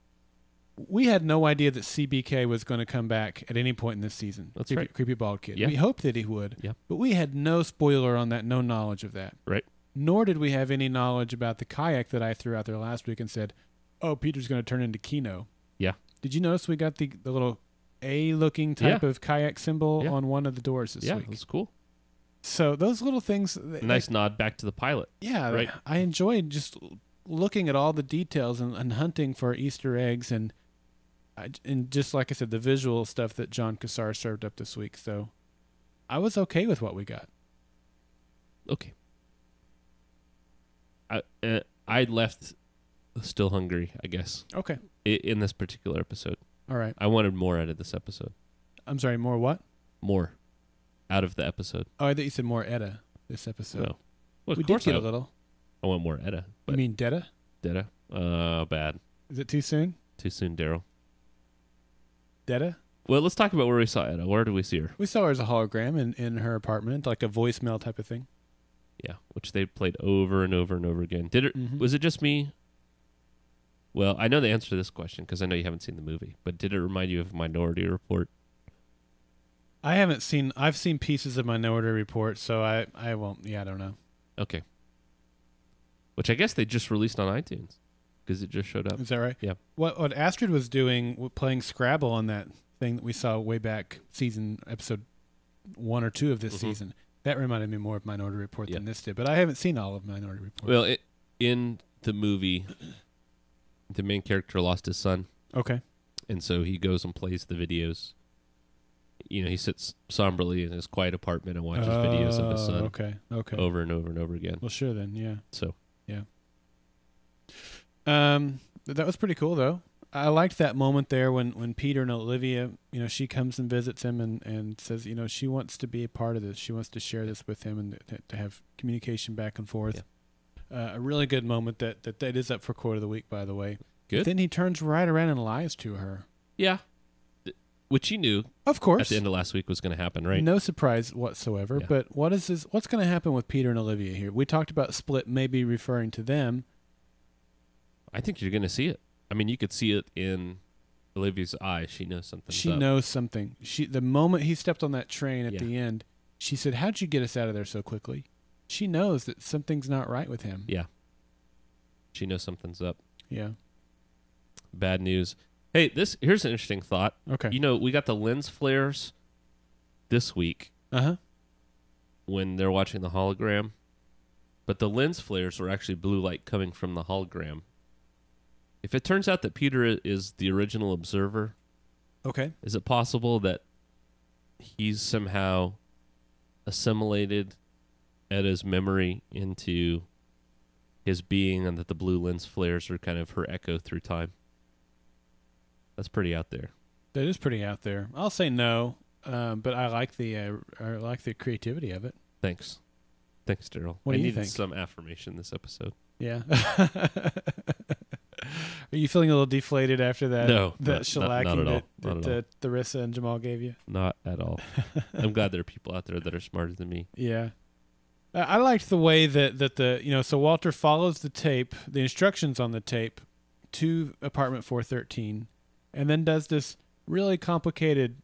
we had no idea that CBK was going to come back at any point in this season. That's right. Creepy Bald Kid. Yeah. We hoped that he would, but we had no spoiler on that, no knowledge of that. Right. Nor did we have any knowledge about the kayak that I threw out there last week and said, oh, Peter's going to turn into Kino. Yeah. Did you notice we got the little A-looking type of kayak symbol on one of the doors this week? Yeah, that's cool. So those little things... Nice nod back to the pilot. Yeah, right. I enjoyed just looking at all the details and hunting for Easter eggs and just like I said, the visual stuff that Jon Cassar served up this week. So I was okay with what we got. Okay. I left still hungry, I guess. Okay. In this particular episode. All right. I wanted more out of this episode. I'm sorry, more what? More out of the episode. Oh, I thought you said more Edda this episode. No. Well, we did get a little. I want more Edda. You mean Detta? Detta? Bad. Is it too soon? Too soon, Daryl. Detta? Well, let's talk about where we saw Edda. Where did we see her? We saw her as a hologram in her apartment, like a voicemail type of thing. Yeah, which they played over and over and over again. Did it? Mm-hmm. Was it just me? Well, I know the answer to this question because I know you haven't seen the movie. But did it remind you of Minority Report? I haven't seen. I've seen pieces of Minority Report, so I won't. Yeah, I don't know. Okay. Which I guess they just released on iTunes because it just showed up. Is that right? Yeah. What Astrid was doing, playing Scrabble on that thing that we saw way back episode 1 or 2 of this season. That reminded me more of Minority Report than this did, but I haven't seen all of Minority Report. Well, in the movie, the main character lost his son. Okay. And so he goes and plays the videos. You know, he sits somberly in his quiet apartment and watches videos of his son. Okay. Over and over and over again. Well, sure then, yeah. So. Yeah. That was pretty cool, though. I liked that moment there when Peter and Olivia, she comes and visits him and says, she wants to be a part of this. She wants to share this with him and to have communication back and forth. Yeah. A really good moment that is up for quote of the week, by the way. Good. But then he turns right around and lies to her. Yeah. Which you knew, of course, at the end of last week was going to happen, right? No surprise whatsoever. Yeah. But what's going to happen with Peter and Olivia here? We talked about split maybe referring to them. I think you're going to see it. I mean, you could see it in Olivia's eyes. She knows something. She knows something. The moment he stepped on that train at the end, she said, "How'd you get us out of there so quickly?" She knows that something's not right with him. Yeah. She knows something's up. Yeah. Bad news. Hey, here's an interesting thought. Okay. We got the lens flares this week. Uh-huh. When they're watching the hologram. But the lens flares are actually blue light coming from the hologram. If it turns out that Peter is the original observer, okay, is it possible that he's somehow assimilated Edda's memory into his being and that the blue lens flares are kind of her echo through time? That's pretty out there. That is pretty out there. I'll say no, but I like the creativity of it. Thanks, Daryl. What do you needed think? Some affirmation this episode. Yeah. Are you feeling a little deflated after that? No, that shellacking not at all. that Theresa and Jamal gave you? Not at all. I'm glad there are people out there that are smarter than me. Yeah. I liked the way that so Walter follows the tape, the instructions on the tape, to apartment 413, and then does this really complicated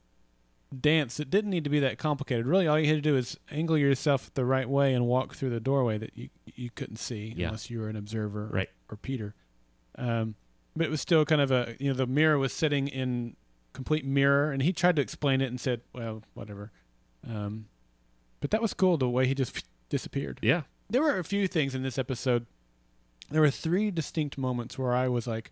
dance that didn't need to be that complicated. Really, all you had to do is angle yourself the right way and walk through the doorway that you couldn't see unless you were an observer or Peter. But it was still kind of the mirror was sitting in complete mirror, and he tried to explain it and said, well, whatever. But that was cool, the way he just disappeared. Yeah. There were a few things in this episode. There were 3 distinct moments where I was like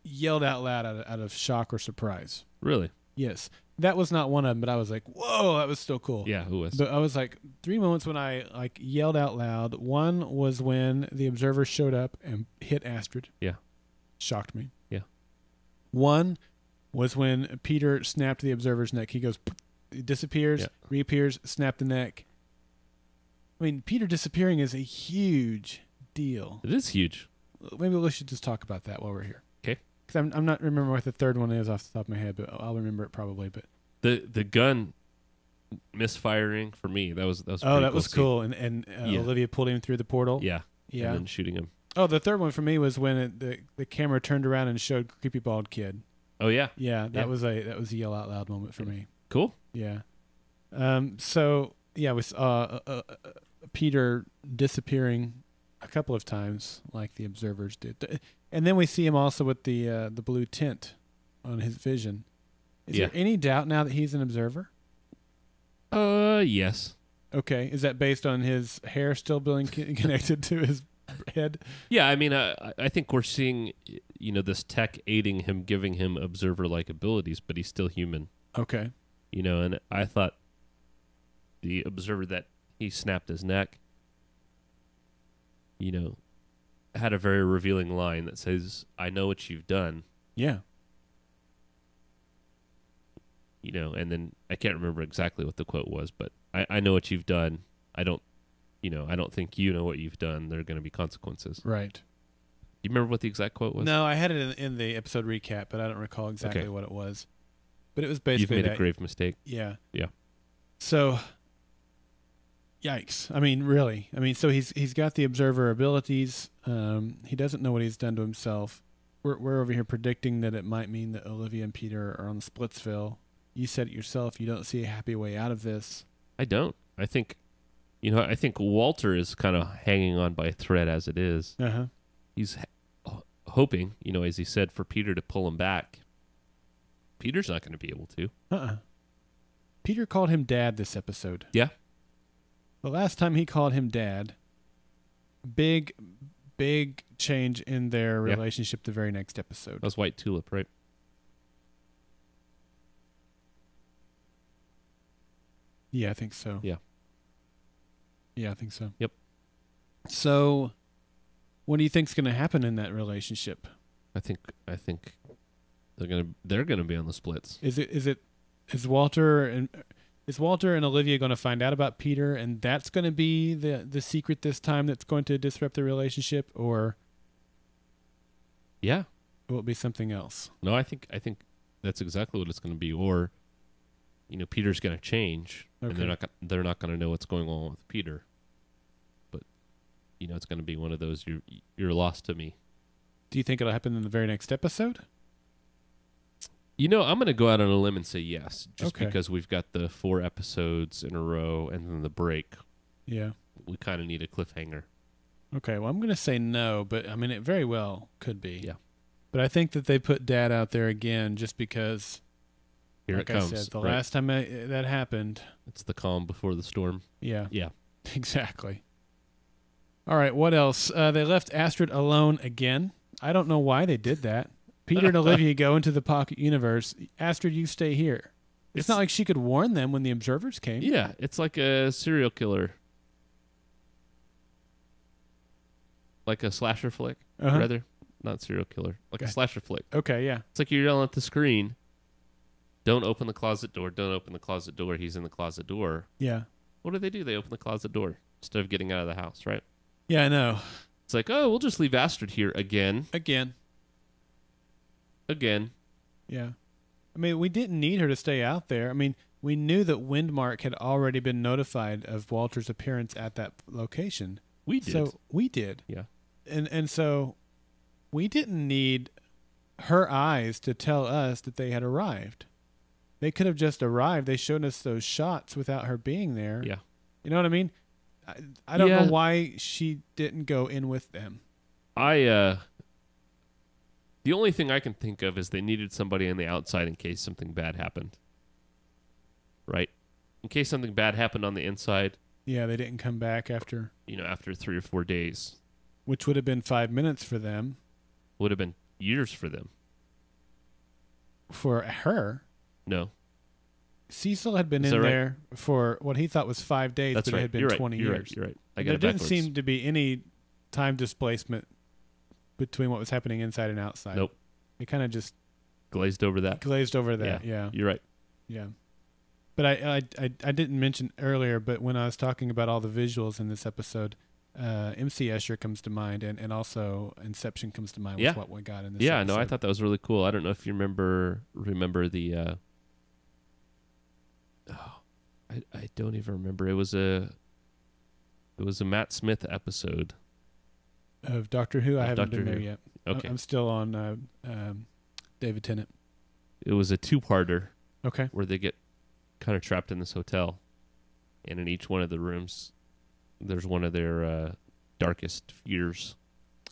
yelled out loud out of shock or surprise. Really? Yes. That was not one of them, but I was like, whoa, that was still cool. Yeah, who was? But I was like, 3 moments when I like yelled out loud. One was when the observer showed up and hit Astrid. Yeah. Shocked me. Yeah. One was when Peter snapped the observer's neck. He goes, he disappears, reappears, snapped the neck. I mean, Peter disappearing is a huge deal. It is huge. Maybe we should just talk about that while we're here. Okay. Because I'm not remembering what the third one is off the top of my head, but I'll remember it probably. But the gun misfiring for me, that was that was cool. And Olivia pulled him through the portal. Yeah. Yeah. And then shooting him. Oh, the third one for me was when the camera turned around and showed creepy bald kid. Oh yeah. Yeah, that was a yell out loud moment for me. Cool. Yeah. So yeah, we saw Peter disappearing a couple of times, like the observers did, and then we see him also with the blue tint on his vision. Is there any doubt now that he's an observer? Yes. Okay. Is that based on his hair still being connected to his head? Yeah, I mean, I think we're seeing, this tech aiding him, giving him observer-like abilities, but he's still human. Okay. And I thought the observer that he snapped his neck, had a very revealing line that says, "I know what you've done." Yeah. And then I can't remember exactly what the quote was, but I know what you've done. I don't think you know what you've done. There are going to be consequences. Right. Do you remember what the exact quote was? No, I had it in the episode recap, but I don't recall exactly what it was. But it was basically You've made a grave mistake. Yeah. Yeah. So, yikes. I mean, really. I mean, so he's got the observer abilities. He doesn't know what he's done to himself. We're over here predicting that it might mean that Olivia and Peter are on the Splitsville. You said it yourself. You don't see a happy way out of this. I don't. I think, I think Walter is kind of hanging on by a thread as it is. Uh-huh. He's hoping, as he said, for Peter to pull him back. Peter's not going to be able to. Peter called him Dad this episode. Yeah. The last time he called him Dad, big change in their relationship the very next episode. That was White Tulip, right? Yeah, I think so. Yeah. Yeah, I think so. Yep. So, what do you think's going to happen in that relationship? I think They're gonna be on the splits. Is Walter and Olivia going to find out about Peter, and that's going to be the secret this time that's going to disrupt the relationship, or Yeah. will it be something else? No, I think that's exactly what it's going to be. Or, Peter's going to change, and they're not going to know what's going on with Peter. But, it's going to be one of those you're lost to me. Do you think it'll happen in the very next episode? I'm going to go out on a limb and say yes, just Okay. because we've got the 4 episodes in a row and then the break. Yeah. We kind of need a cliffhanger. Okay, well, I'm going to say no, but I mean, it very well could be. Yeah. But I think that they put Dad out there again just because, Here like it comes. I said, the right? last time that happened. It's the calm before the storm. Yeah. Yeah. Exactly. All right, what else? They left Astrid alone again. I don't know why they did that. Peter and Olivia go into the pocket universe. Astrid, you stay here. It's not like she could warn them when the observers came. Yeah, it's like a serial killer. Like a slasher flick, rather. Not serial killer. Like a slasher flick. Okay, yeah. It's like you're yelling at the screen, don't open the closet door, don't open the closet door, he's in the closet door. Yeah. What do? They open the closet door instead of getting out of the house, right? Yeah, I know. It's like, oh, we'll just leave Astrid here again. Yeah. I mean, we didn't need her to stay out there. I mean, we knew that Windmark had already been notified of Walter's appearance at that location. We did. So we did. Yeah. And so we didn't need her eyes to tell us that they had arrived. They could have just arrived. They showed us those shots without her being there. Yeah. You know what I mean? I don't know why she didn't go in with them. The only thing I can think of is they needed somebody on the outside in case something bad happened. Right? In case something bad happened on the inside. Yeah, they didn't come back after. After 3 or 4 days. Which would have been 5 minutes for them. Would have been years for them. For her? No. Cecil had been in there for what he thought was 5 days, That's but right. it had been You're 20 You're years. You're right. There didn't seem to be any time displacement between what was happening inside and outside. Nope. It kind of just glazed over that. Yeah. You're right. Yeah. But I didn't mention earlier, but when I was talking about all the visuals in this episode, MC Escher comes to mind, and also Inception comes to mind with what we got in this episode. No, I thought that was really cool. I don't know if you remember the I don't even remember. It was a Matt Smith episode of Doctor Who. I haven't been there yet. Okay. I'm still on David Tennant. It was a 2-parter. Okay. Where they get kind of trapped in this hotel, and in each one of the rooms there's one of their darkest fears.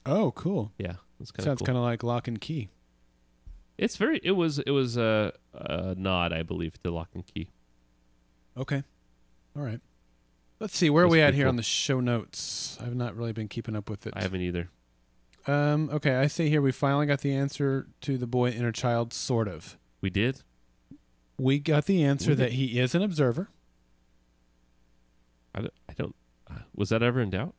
Oh, cool. Yeah, it's kind of sounds cool. kind of like Lock and Key. It was a nod, I believe, to Lock and Key. Okay. All right. Let's see, where are we at here cool. on the show notes? I've not really been keeping up with it. I haven't either. Okay, I see here we finally got the answer to the boy inner child, sort of. We did? We got the answer that he is an observer. I don't was that ever in doubt?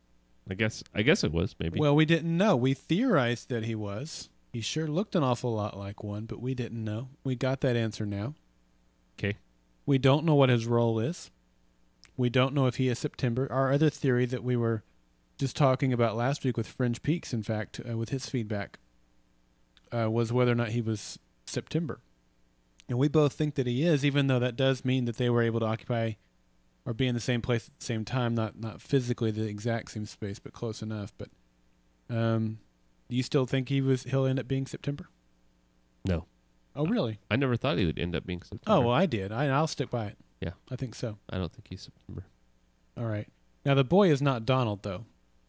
I guess it was, maybe. Well, we didn't know. We theorized that he was. He sure looked an awful lot like one, but we didn't know. We got that answer now. Okay. We don't know what his role is. We don't know if he is September. Our other theory that we were just talking about last week with Fringe Peaks, in fact, with his feedback, was whether or not he was September. And we both think that he is, even though that does mean that they were able to occupy or be in the same place at the same time, not physically the exact same space, but close enough. But do you still think he'll end up being September? No. Oh, really? I never thought he would end up being September. Oh, well, I did. I'll stick by it. Yeah. I think so. I don't think he's September. All right. Now, the boy is not Donald, though.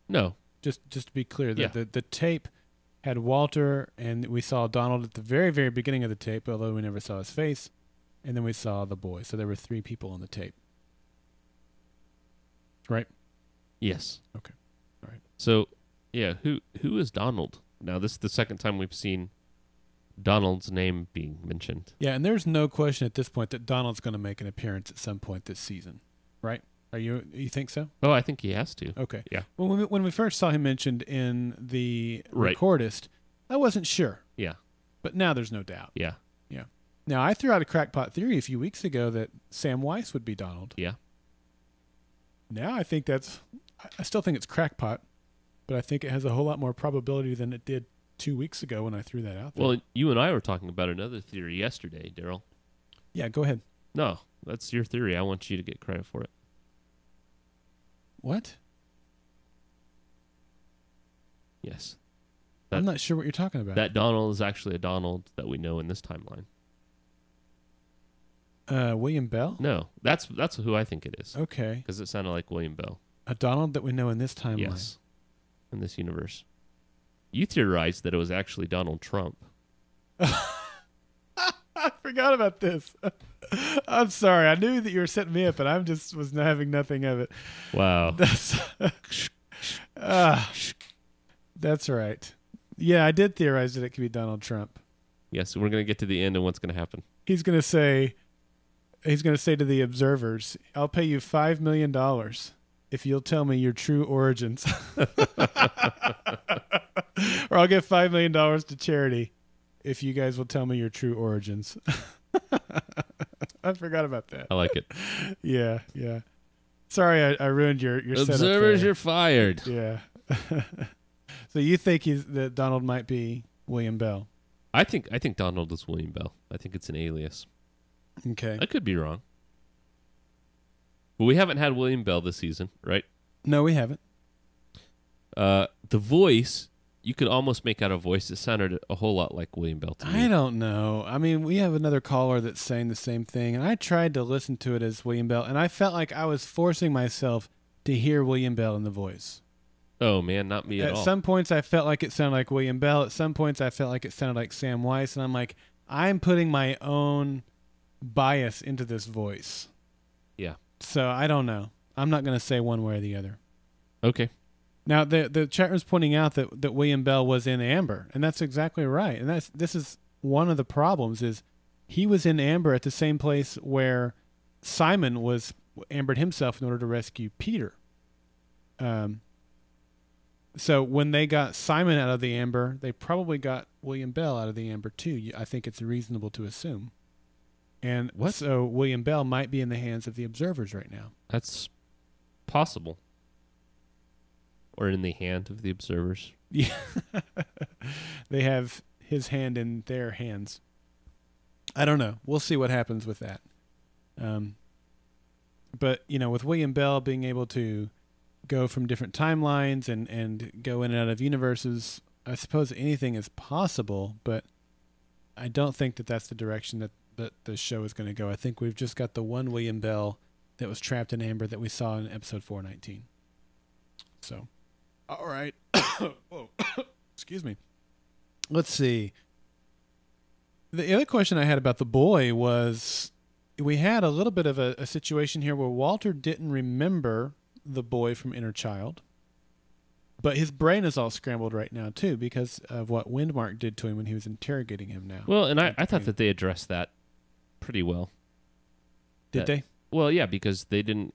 No. Just to be clear, the tape had Walter, and we saw Donald at the very, very beginning of the tape, although we never saw his face, and then we saw the boy. So there were 3 people on the tape. Right? Yes. Okay. All right. So, yeah, who is Donald? Now, this is the second time we've seen Donald's name being mentioned. Yeah, and there's no question at this point that Donald's going to make an appearance at some point this season, right? You think so? Oh, I think he has to. Okay. Yeah. Well, when we first saw him mentioned in the Recordist, I wasn't sure. Yeah. But now there's no doubt. Yeah. Yeah. Now, I threw out a crackpot theory a few weeks ago that Sam Weiss would be Donald. Yeah. Now I think I still think it's crackpot, but I think it has a whole lot more probability than it did 2 weeks ago when I threw that out there. Well, you and I were talking about another theory yesterday, Daryl. Yeah, go ahead. No, that's your theory. I want you to get credit for it. What? Yes. I'm not sure what you're talking about. That Donald is actually a Donald that we know in this timeline. William Bell? No, that's who I think it is. Okay. Because it sounded like William Bell. A Donald that we know in this timeline. Yes. In this universe. You theorized that it was actually Donald Trump. I forgot about this. I'm sorry. I knew that you were setting me up, but I was having nothing of it. Wow. That's right. Yeah, I did theorize that it could be Donald Trump. Yes, we're going to get to the end and what's going to happen. He's going to say to the observers, I'll pay you $5 million if you'll tell me your true origins. Or I'll give $5 million to charity if you guys will tell me your true origins. I forgot about that. I like it. Yeah. Sorry, I ruined your setup Observers, there. you're fired. Yeah. So you think that Donald might be William Bell? I think Donald is William Bell. I think it's an alias. Okay. I could be wrong. But we haven't had William Bell this season, right? No, we haven't. The voice, you could almost make out a voice that sounded a whole lot like William Bell to me. I don't know. I mean, we have another caller that's saying the same thing, and I tried to listen to it as William Bell, and I felt like I was forcing myself to hear William Bell in the voice. Oh, man, not me at all. At some points, I felt like it sounded like William Bell. At some points, I felt like it sounded like Sam Weiss, and I'm like, I'm putting my own bias into this voice. Yeah. So I don't know. I'm not going to say one way or the other. Okay. Now, the chat room's pointing out that William Bell was in Amber, and that's exactly right. And this is one of the problems is he was in Amber at the same place where Simon was ambered himself in order to rescue Peter. So when they got Simon out of the Amber, they probably got William Bell out of the Amber too. I think it's reasonable to assume. And so William Bell might be in the hands of the observers right now. That's possible. Or in the hand of the observers. Yeah. They have his hand in their hands. I don't know. We'll see what happens with that. But, with William Bell being able to go from different timelines and go in and out of universes, I suppose anything is possible, but I don't think that that's the direction that the show is going to go. I think we've just got the one William Bell that was trapped in Amber that we saw in episode 419. So, all right. Whoa. Excuse me. Let's see. The other question I had about the boy was we had a little bit of a situation here where Walter didn't remember the boy from Inner Child, but his brain is all scrambled right now too because of what Windmark did to him when he was interrogating him now. Well, and I thought that they addressed that pretty well. Did they? Well, yeah, because they didn't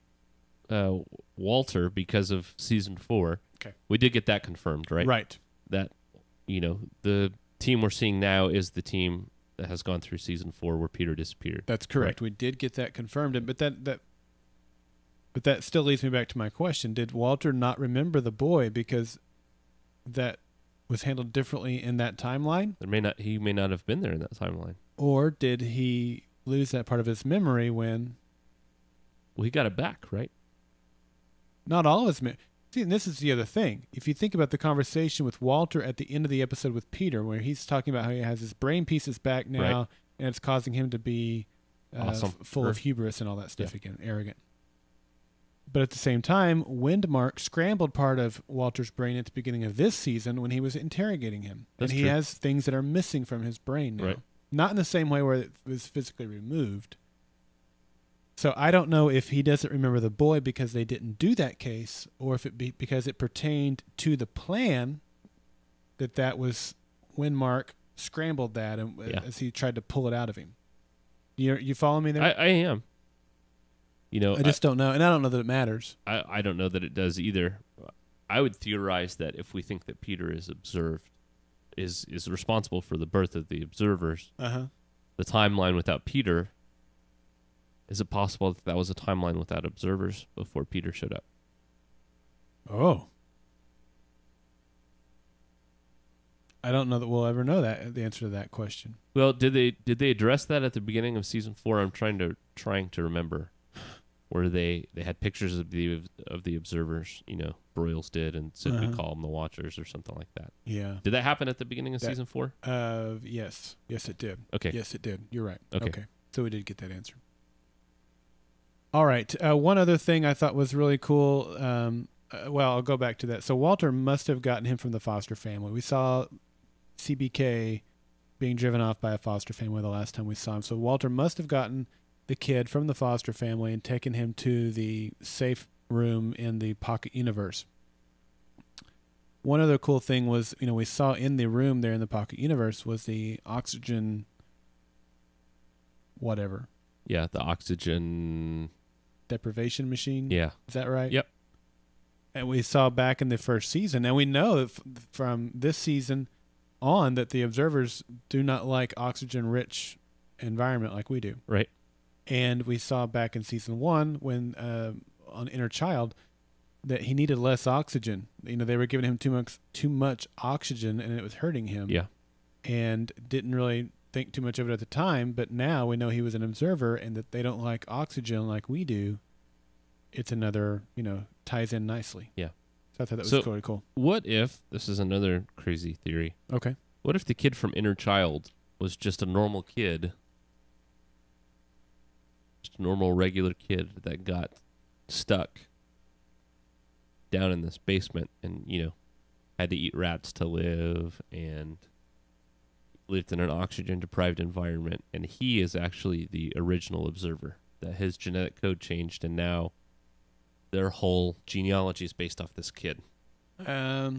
Walter because of season 4. Okay. We did get that confirmed, right? Right. That the team we're seeing now is the team that has gone through season 4 where Peter disappeared. That's correct. Right. We did get that confirmed, but that still leads me back to my question. Did Walter not remember the boy because that was handled differently in that timeline? He may not have been there in that timeline. Or did he lose that part of his memory when... Well, he got it back, right? Not all of his memory. See, and this is the other thing. If you think about the conversation with Walter at the end of the episode with Peter, where he's talking about how he has his brain pieces back now, right, and it's causing him to be awesome, full of hubris and all that stuff again, arrogant. But at the same time, Windmark scrambled part of Walter's brain at the beginning of this season when he was interrogating him. That's and he true. has things that are missing from his brain now. Right. Not in the same way where it was physically removed. So I don't know if he doesn't remember the boy because they didn't do that case, or if it be because it pertained to the plan that was Windmark scrambled that and as he tried to pull it out of him. You follow me there? I am. I just don't know, and I don't know that it matters. I don't know that it does either. I would theorize that if we think that Peter is observed, is responsible for the birth of the observers. Uh-huh. The timeline without Peter, is it possible that was a timeline without observers before Peter showed up? Oh. I don't know that we'll ever know the answer to that question. Well, did they address that at the beginning of season 4? I'm trying to remember, where they had pictures of the observers. Broyles did, and said we call them the Watchers or something like that. Yeah. Did that happen at the beginning of season 4? Yes, it did. Okay. Yes, it did. You're right. Okay. So we did get that answer. All right. One other thing I thought was really cool. I'll go back to that. So Walter must have gotten him from the foster family. We saw CBK being driven off by a foster family the last time we saw him. So Walter must have gotten the kid from the foster family and taken him to the safe room in the pocket universe. One other cool thing was, we saw in the room there in the pocket universe was the oxygen whatever. Yeah, the oxygen deprivation machine. Yeah. Is that right? Yep. And we saw back in the first season, and we know from this season on that the observers do not like oxygen-rich environment like we do. Right. And we saw back in season 1 when on Inner Child that he needed less oxygen. They were giving him too much oxygen, and it was hurting him. Yeah. And didn't really think too much of it at the time, but now we know he was an observer and that they don't like oxygen like we do. It's another, ties in nicely. Yeah. So I thought that was really cool. What if, this is another crazy theory. Okay. What if the kid from Inner Child was just a normal kid, just a normal regular kid that got stuck down in this basement and, had to eat rats to live and lived in an oxygen-deprived environment, and he is actually the original observer, that his genetic code changed, and now their whole genealogy is based off this kid. I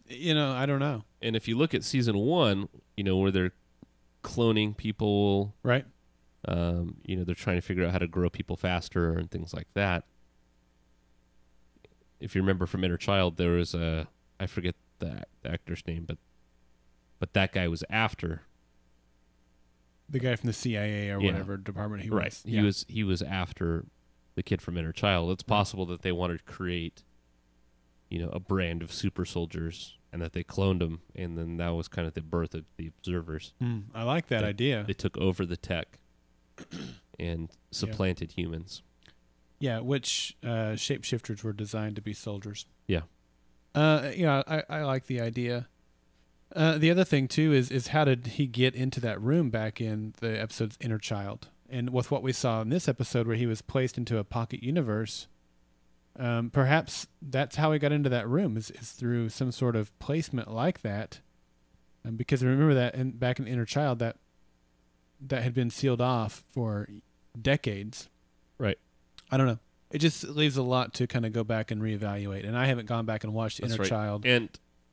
don't know. And if you look at season 1, where they're cloning people, right? They're trying to figure out how to grow people faster and things like that. If you remember from Inner Child, there was I forget the actor's name, but that guy was after the guy from the CIA or whatever department he was. Right. He was after the kid from Inner Child. It's possible that they wanted to create, a brand of super soldiers, and that they cloned them, and then that was kind of the birth of the observers. I like that idea. They took over the tech and supplanted humans. Yeah, which shapeshifters were designed to be soldiers. Yeah. I like the idea. The other thing, too, is how did he get into that room back in the episode's Inner Child? And with what we saw in this episode where he was placed into a pocket universe, perhaps that's how he got into that room, is through some sort of placement like that. Because remember that back in Inner Child, that had been sealed off for decades. Right. I don't know. It just leaves a lot to kind of go back and reevaluate. And I haven't gone back and watched Inner Child. And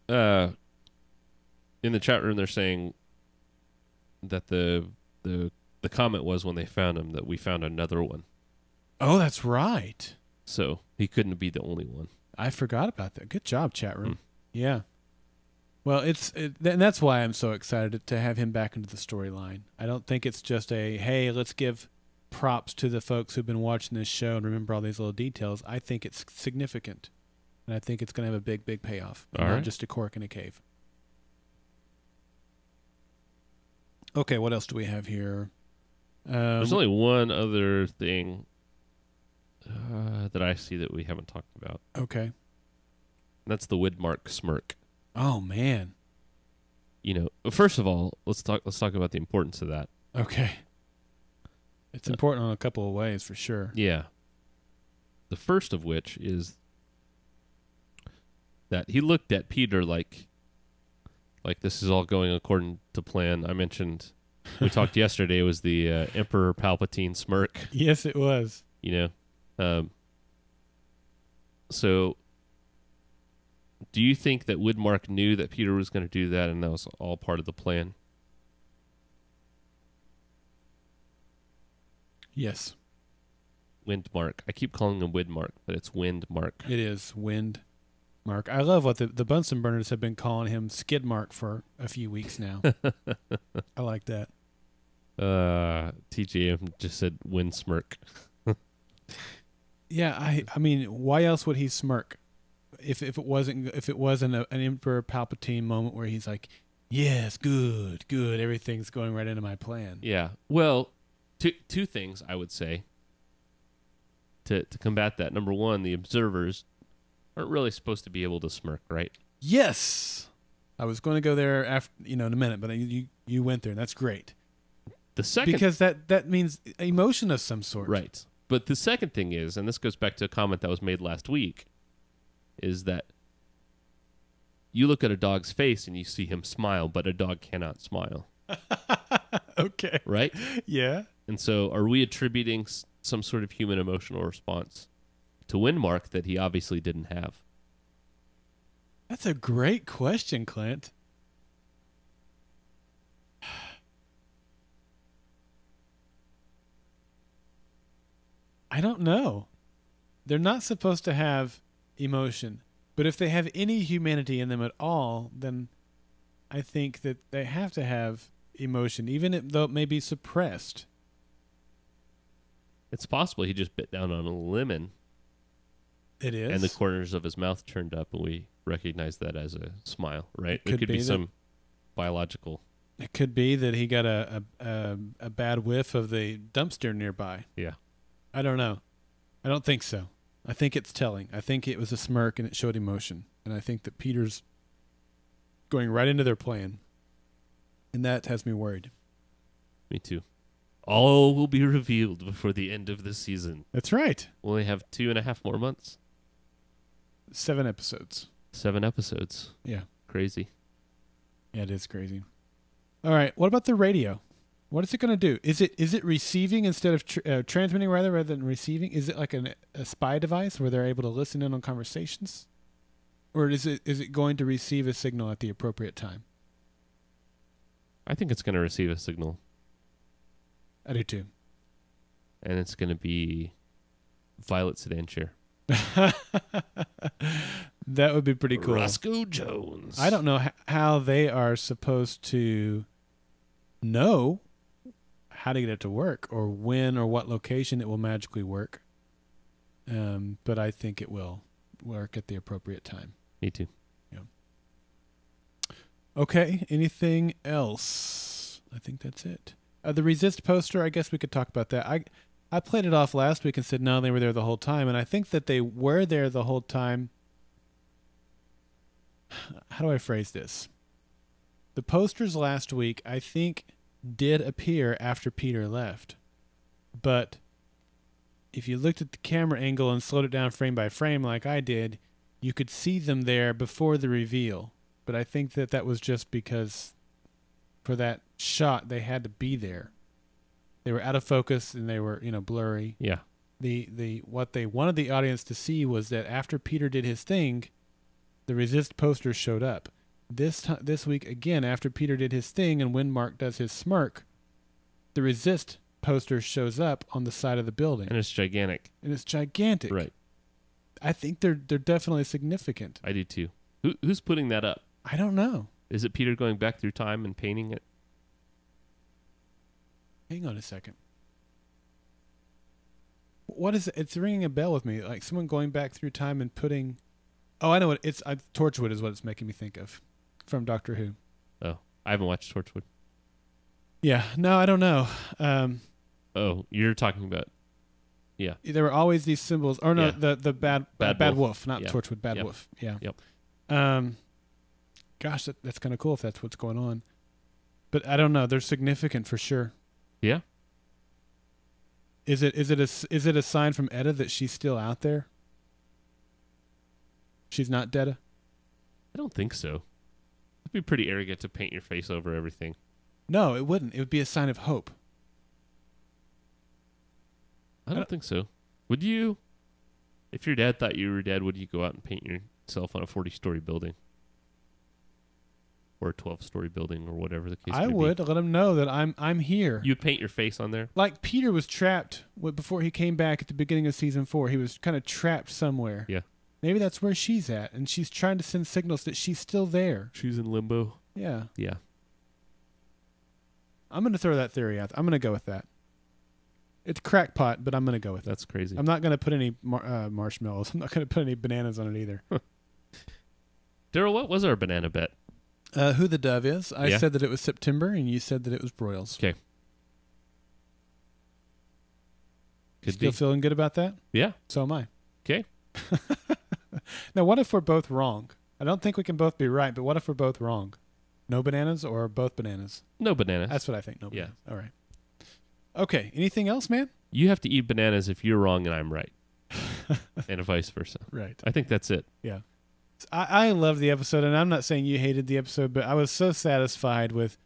in the chat room, they're saying that the comment was when they found him that we found another one. Oh, that's right. So he couldn't be the only one. I forgot about that. Good job, chat room. Yeah. Well, and that's why I'm so excited to have him back into the storyline. I don't think it's just hey, let's give props to the folks who've been watching this show and remember all these little details. I think it's significant, and I think it's going to have a big, big payoff. Not just a cork in a cave. Okay, what else do we have here? There's only one other thing that I see that we haven't talked about. Okay. And that's the Windmark smirk. Oh man. First of all, let's talk about the importance of that. Okay. It's important in a couple of ways for sure. Yeah. The first of which is that he looked at Peter like this is all going according to plan. I mentioned we talked yesterday. It was the Emperor Palpatine smirk. Yes, it was. So do you think that Windmark knew that Peter was going to do that, and that was all part of the plan? Yes. Windmark. I keep calling him Windmark, but it's Windmark. It is. Wind. Mark. I love what the Bunsen burners have been calling him Skid Mark for a few weeks now. I like that. TJM just said wind smirk. Yeah, I mean, why else would he smirk if it wasn't an Emperor Palpatine moment where he's like, yes, good, everything's going right into my plan. Yeah. Well, two things I would say to combat that. Number one, the observers aren't really supposed to be able to smirk, right? Yes, I was going to go there after in a minute, but you went there. And that's great. The second, because that means emotion of some sort, right? But the second thing is, and this goes back to a comment that was made last week, is that you look at a dog's face and you see him smile, but a dog cannot smile. Okay. Right? Yeah. And so are we attributing some sort of human emotional response to Windmark that he obviously didn't have? That's a great question, Clint. I don't know. They're not supposed to have emotion, but if they have any humanity in them at all, then I think that they have to have emotion, even though it may be suppressed. It's possible he just bit down on a lemon. It is. And the corners of his mouth turned up, and we recognize that as a smile, right? It could be some biological. It could be that he got a bad whiff of the dumpster nearby. Yeah. I don't know. I don't think so. I think it's telling. I think it was a smirk and it showed emotion. And I think that Peter's going right into their plan. And that has me worried. Me too. All will be revealed before the end of the season. That's right. We'll only have 2.5 more months. 7 episodes. 7 episodes. Yeah. Crazy. Yeah, it is crazy. All right. What about the radio? What is it going to do? Is it receiving instead of transmitting rather than receiving? Is it like a spy device where they're able to listen in on conversations? Or is it going to receive a signal at the appropriate time? I think it's going to receive a signal. I do too. And it's going to be Violet sedan chair. That would be pretty cool. Roscoe Jones. I don't know how they are supposed to know how to get it to work or when or what location it will magically work. But I think it will work at the appropriate time. Me too. Yeah. Okay. Anything else? I think that's it. The Resist poster, I guess we could talk about that. I played it off last week and said, no, they were there the whole time. And I think that they were there the whole time. How do I phrase this? The posters last week, I think, did appear after Peter left. But if you looked at the camera angle and slowed it down frame by frame like I did, you could see them there before the reveal. But I think that was just because for that shot, they had to be there. They were out of focus and they were, blurry. Yeah. What they wanted the audience to see was that after Peter did his thing, the Resist posters showed up. This week, again, after Peter did his thing and Windmark does his smirk, the Resist poster shows up on the side of the building. And it's gigantic. Right. I think they're definitely significant. I do too. Who's putting that up? I don't know. Is it Peter going back through time and painting it? Hang on a second. What is it? It's ringing a bell with me. Like someone going back through time and putting... Oh, I know what it's... Torchwood is what it's making me think of. From Doctor Who. Oh, I haven't watched Torchwood. Yeah. No, I don't know. Oh, you're talking about... Yeah. There were always these symbols. Or no, yeah. the bad wolf. Not Torchwood, Bad Wolf. Yeah. Yep. Gosh, that's kind of cool if that's what's going on. But I don't know. They're significant for sure. Yeah. Is it a sign from Edda that she's still out there? She's not dead? I don't think so. It'd be pretty arrogant to paint your face over everything. No, it wouldn't. It would be a sign of hope. I don't think so. Would you? If your dad thought you were dead, would you go out and paint yourself on a 40-story building? Or a 12-story building or whatever the case may be? I would. Let him know that I'm here. You'd paint your face on there? Like Peter was trapped before he came back at the beginning of season 4. He was kind of trapped somewhere. Yeah. Maybe that's where she's at, and she's trying to send signals that she's still there. She's in limbo. Yeah. Yeah. I'm going to throw that theory out. I'm going to go with that. It's crackpot, but I'm going to go with it. That's crazy. I'm not going to put any marshmallows. I'm not going to put any bananas on it either. Daryl, what was our banana bet? Who the dove is. I Yeah. said that it was September, and you said that it was Broyles. Okay. Could Still be. feeling good about that? Yeah. So am I. Okay. Now, what if we're both wrong? I don't think we can both be right, but what if we're both wrong? No bananas or both bananas? No bananas. That's what I think. No Yeah. bananas. All right. Okay. Anything else, man? You have to eat bananas if you're wrong and I'm right. And vice versa. Right. I think that's it. Yeah. I love the episode, and I'm not saying you hated the episode, but I was so satisfied with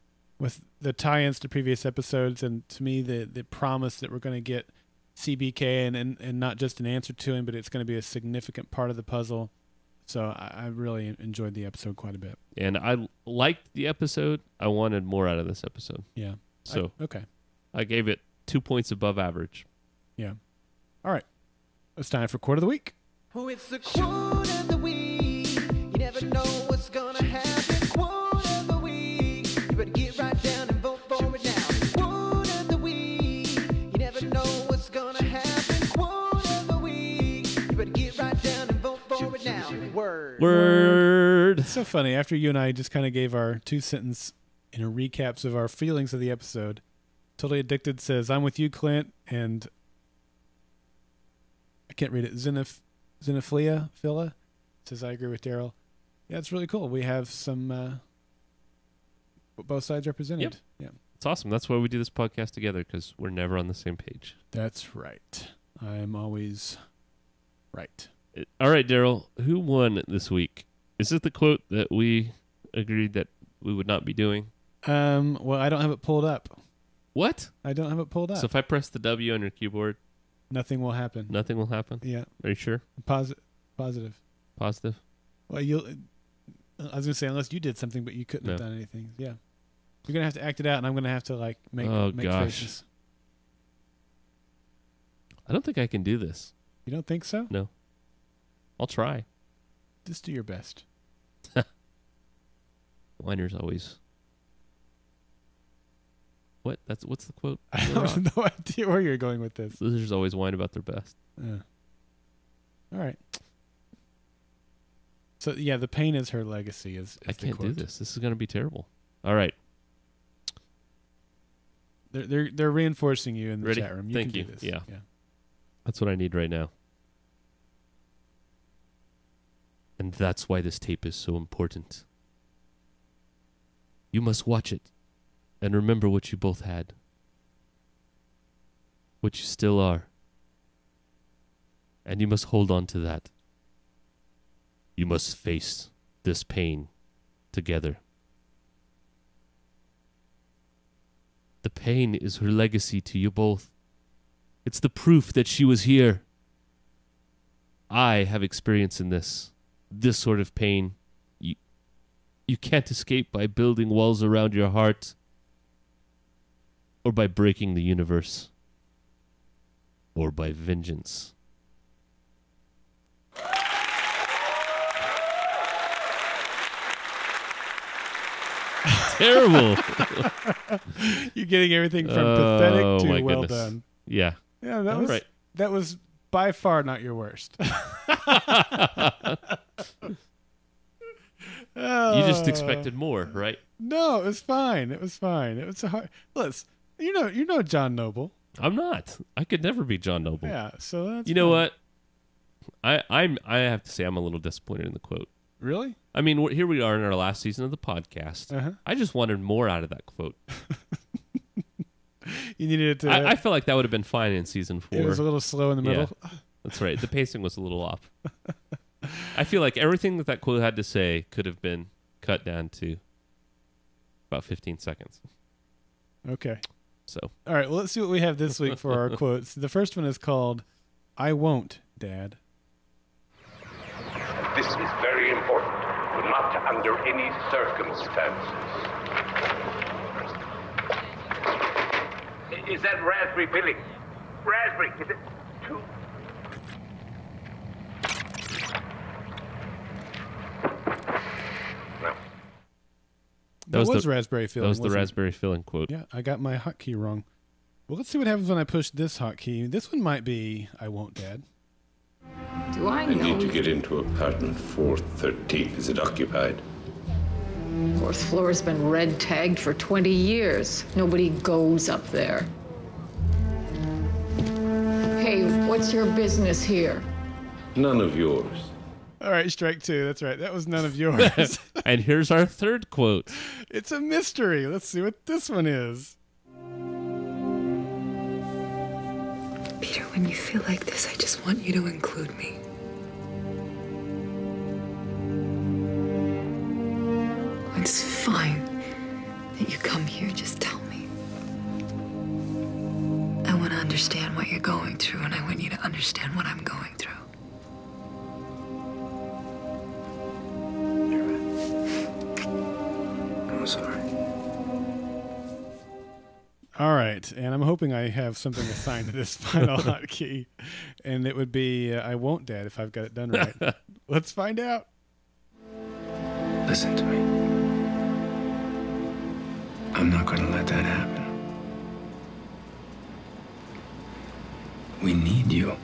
the tie-ins to previous episodes, and to me the promise that we're going to get CBK and not just an answer to him, but it's going to be a significant part of the puzzle. So I really enjoyed the episode quite a bit. And I liked the episode. I wanted more out of this episode. Yeah. So okay. I gave it 2 points above average. Yeah. All right. It's time for Quote of the Week. Oh, it's the quote of the week. You never know what's gonna happen. Quote of the week. You better get right down and vote for it now. Quote of the week. You never know what's gonna happen. Quote of the week. You better get right down and vote for it now. Word. It's so funny. After you and I just kind of gave our 2-sentence recaps of our feelings of the episode, Totally Addicted says, "I'm with you, Clint," and I can't read it. Xenophila says, "I agree with Daryl." Yeah, it's really cool. We have some both sides represented. Yep. Yeah, It's awesome. That's why we do this podcast together, because we're never on the same page. that's right. I'm always right. All right, Daryl, who won this week? Is it the quote that we agreed that we would not be doing? Well, I don't have it pulled up. What? I don't have it pulled up. So if I press the W on your keyboard, Nothing will happen. nothing will happen? Yeah, Are you sure? positive. Positive? Well, I was gonna say unless you did something, but you couldn't have No. done anything. Yeah, you're gonna have to act it out, and I'm gonna have to make Oh, make gosh. faces. I don't think I can do this. You don't think so? No. I'll try. Just do your best. Whiners always. What? What's the quote? I have no idea where you're going with this. Losers always whine about their best. All right. So yeah, the pain is her legacy. Is I the can't do quote. this. This is going to be terrible. All right. They're reinforcing you in the Ready? chat room. You Thank can you. do this. Yeah. That's what I need right now. And that's why this tape is so important. You must watch it and remember what you both had. What you still are. And you must hold on to that. You must face this pain together. The pain is her legacy to you both. It's the proof that she was here. I have experience in this sort of pain. You can't escape by building walls around your heart or by breaking the universe or by vengeance. Terrible. You're getting everything from pathetic Oh, to my well goodness. done. Yeah. Yeah, that All was right. that was by far not your worst. You just expected more, right? No, it was fine. It was fine. It was a hard. Listen, you know John Noble. I'm not. I could never be John Noble. Yeah, so that's You know fine. what? I have to say I'm a little disappointed in the quote. Really? I mean, here we are in our last season of the podcast. Uh-huh. I just wanted more out of that quote. You needed it to. I feel like that would have been fine in season 4. it was a little slow in the middle. Yeah, that's right. The pacing was a little off. I feel like everything that quote had to say could have been cut down to about 15 seconds. Okay. So All right. Well, let's see what we have this week for our quotes. The first one is called "I Won't, Dad." This is very important. Not under any circumstances. Is that raspberry filling? Raspberry, is it too? That was raspberry filling. That was the wasn't it? raspberry filling quote. Yeah, I got my hotkey wrong. Well, let's see what happens when I push this hotkey. This one might be I Won't Dad. Do I I know? need to get into apartment 413. Is it occupied? Fourth floor's been red tagged for 20 years. Nobody goes up there. Hey, what's your business here? None of yours. All right, strike two. That's right. That was none of yours. And here's our third quote. It's a mystery. Let's see what this one is. Peter, when you feel like this, I just want you to include me. When it's fine that you come here, just tell me. I want to understand what you're going through, and I want you to understand what I'm going through. I'm sorry. All right, and I'm hoping I have something assigned to this final hotkey, and it would be I Won't Dad if I've got it done right. Let's find out. Listen to me. I'm not going to let that happen. We need you.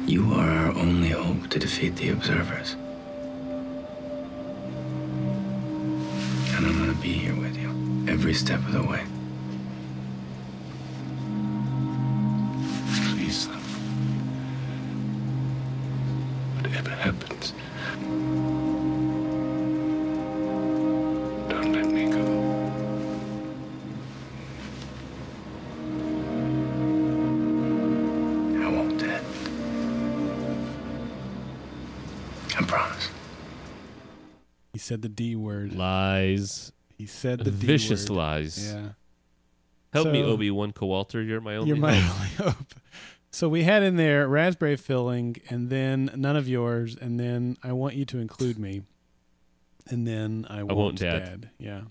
You are our only hope to defeat the observers. And I'm going to be here with you every step of the way. Please, son. Whatever happens, don't let me go. I won't, Dad. I promise. He said the D word. Lies. He said the D Vicious word. lies. Yeah. Help me, So- Obi-Wan Kowalter. You're my only You're my hope. only hope. So we had in there raspberry filling, and then none of yours, and then I want you to include me, and then I won't dad. Yeah.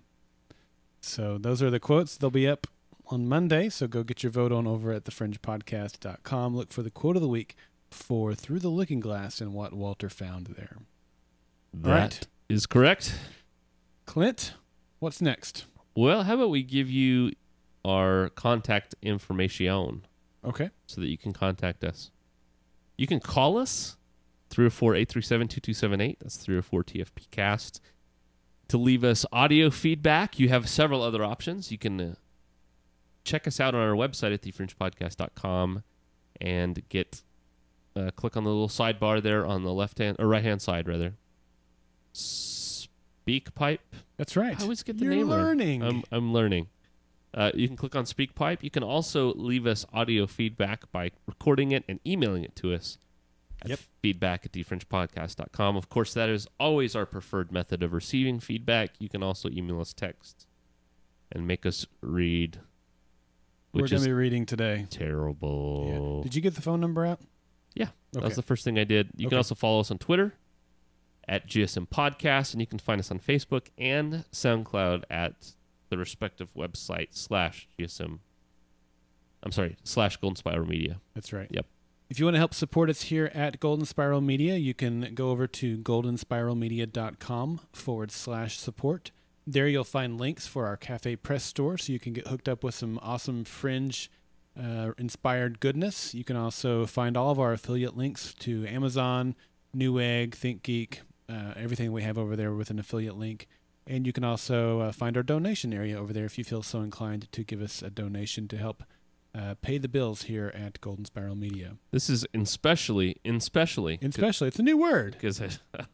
So those are the quotes. They'll be up on Monday, so go get your vote on over at thefringepodcast.com. Look for the quote of the week for Through the Looking Glass and what Walter found there. That is correct. Clint, what's next? Well, how about we give you our contact information Okay. so that you can contact us. You can call us 304-837-2278. That's 304-TFP-CAST. To leave us audio feedback, you have several other options. You can check us out on our website at thefringepodcast.com and get click on the little sidebar there on the left-hand or right-hand side, rather. SpeakPipe. That's right. I always get the You're name wrong. learning. I'm learning. You can click on SpeakPipe. You can also leave us audio feedback by recording it and emailing it to us at feedback@thefringepodcast.com. Of course, that is always our preferred method of receiving feedback. You can also email us text and make us read, We're which going is to be reading today. terrible. Yeah. Did you get the phone number out? Yeah, that Okay. was the first thing I did. You can Okay. also follow us on Twitter at GSM Podcast, and you can find us on Facebook and SoundCloud at the respective website /GSM. I'm sorry, /Golden Spiral Media. That's right. Yep. If you want to help support us here at Golden Spiral Media, you can go over to goldenspiralmedia.com/support. There you'll find links for our Cafe Press store, so you can get hooked up with some awesome Fringe inspired goodness. You can also find all of our affiliate links to Amazon, Newegg, ThinkGeek, everything we have over there with an affiliate link. And you can also find our donation area over there if you feel so inclined to give us a donation to help pay the bills here at Golden Spiral Media. This is especially, Especially, it's a new word. because I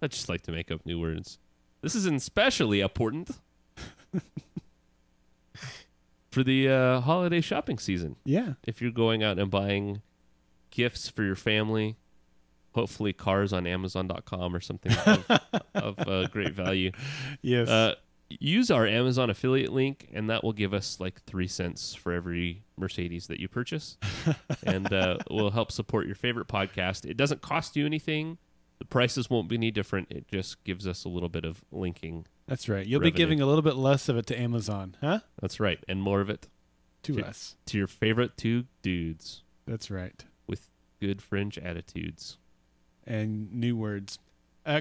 just like to make up new words. This is especially important for the holiday shopping season. Yeah. If you're going out and buying gifts for your family, hopefully cars on Amazon.com or something of great value. Yes. Use our Amazon affiliate link, and that will give us like 3 cents for every Mercedes that you purchase. And will help support your favorite podcast. It doesn't cost you anything. The prices won't be any different. It just gives us a little bit of linking. That's right. You'll revenue. be giving a little bit less of it to Amazon, huh? That's right. And more of it To us. to your favorite two dudes That's right. with good fringe attitudes. And new words.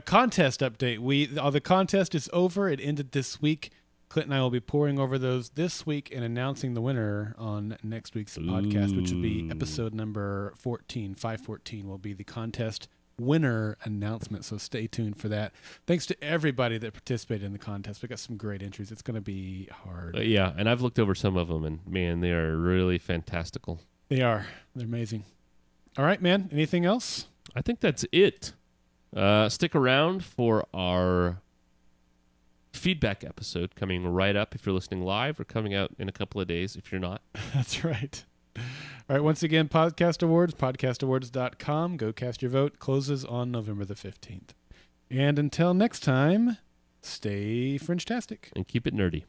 Contest update. The contest is over. It ended this week. Clint and I will be pouring over those this week and announcing the winner on next week's podcast, which will be episode number 14. 514 will be the contest winner announcement, so stay tuned for that. Thanks to everybody that participated in the contest. We got some great entries. It's going to be hard. Yeah, and I've looked over some of them, and man, they are really fantastical. They are. They're amazing. All right, man. Anything else? I think that's it. Stick around for our feedback episode coming right up if you're listening live, or coming out in a couple of days if you're not. That's right. All right, once again, Podcast Awards, podcastawards.com. Go cast your vote. Closes on November the 15th. And until next time, stay Fringe-tastic. And keep it nerdy.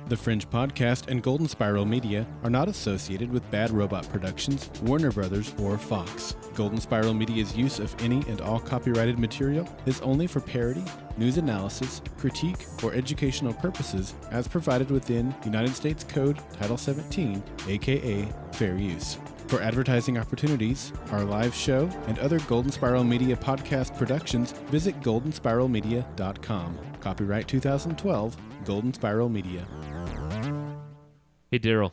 The Fringe Podcast and Golden Spiral Media are not associated with Bad Robot Productions, Warner Brothers, or Fox. Golden Spiral Media's use of any and all copyrighted material is only for parody, news analysis, critique, or educational purposes as provided within United States Code Title 17, aka Fair Use. For advertising opportunities, our live show, and other Golden Spiral Media podcast productions, visit goldenspiralmedia.com. Copyright 2012, Golden Spiral Media. Hey, Daryl.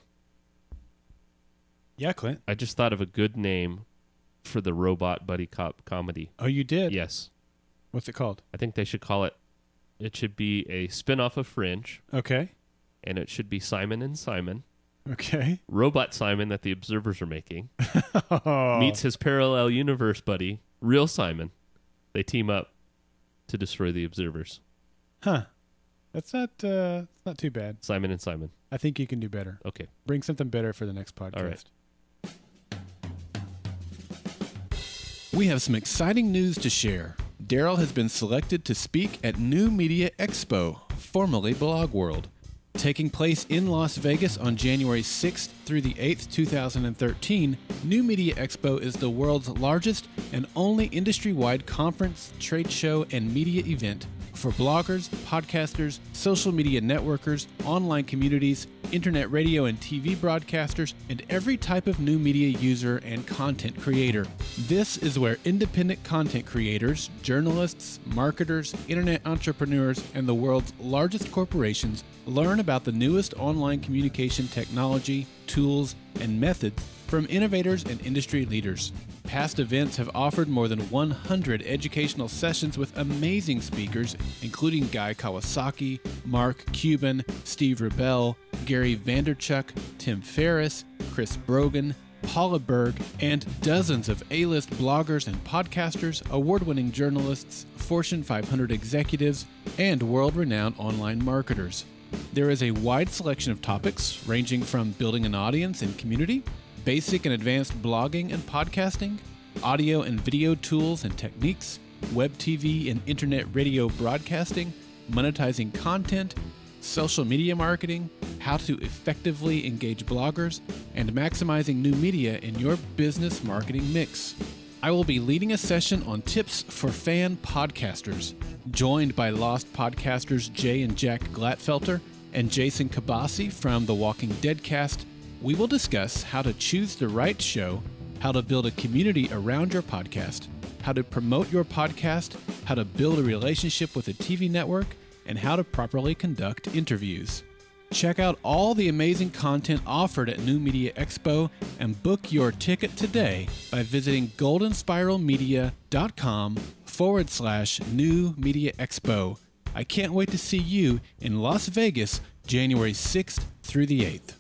Yeah, Clint? I just thought of a good name for the robot buddy cop comedy. Oh, you did? Yes. What's it called? I think they should call it should be a spin-off of Fringe. Okay. And it should be Simon and Simon. Okay. Robot Simon that the observers are making meets his parallel universe buddy, real Simon. They team up to destroy the observers. Huh. That's not too bad. Simon and Simon. I think you can do better. Okay. Bring something better for the next podcast. All right. We have some exciting news to share. Daryl has been selected to speak at New Media Expo, formerly Blog World, taking place in Las Vegas on January 6th through the 8th, 2013. New Media Expo is the world's largest and only industry-wide conference, trade show, and media event for bloggers, podcasters, social media networkers, online communities, internet radio and TV broadcasters, and every type of new media user and content creator. This is where independent content creators, journalists, marketers, internet entrepreneurs, and the world's largest corporations learn about the newest online communication technology, tools, and methods from innovators and industry leaders. Past events have offered more than 100 educational sessions with amazing speakers, including Guy Kawasaki, Mark Cuban, Steve Rebell, Gary Vaynerchuk, Tim Ferriss, Chris Brogan, Paula Berg, and dozens of A-list bloggers and podcasters, award-winning journalists, Fortune 500 executives, and world-renowned online marketers. There is a wide selection of topics ranging from building an audience and community, basic and advanced blogging and podcasting, audio and video tools and techniques, web TV and internet radio broadcasting, monetizing content, social media marketing, how to effectively engage bloggers, and maximizing new media in your business marketing mix. I will be leading a session on tips for fan podcasters, joined by Lost podcasters Jay and Jack Glatfelter and Jason Kabasi from the Walking Dead cast. We will discuss how to choose the right show, how to build a community around your podcast, how to promote your podcast, how to build a relationship with a TV network, and how to properly conduct interviews. Check out all the amazing content offered at New Media Expo and book your ticket today by visiting goldenspiralmedia.com/New Media Expo. I can't wait to see you in Las Vegas, January 6th through the 8th.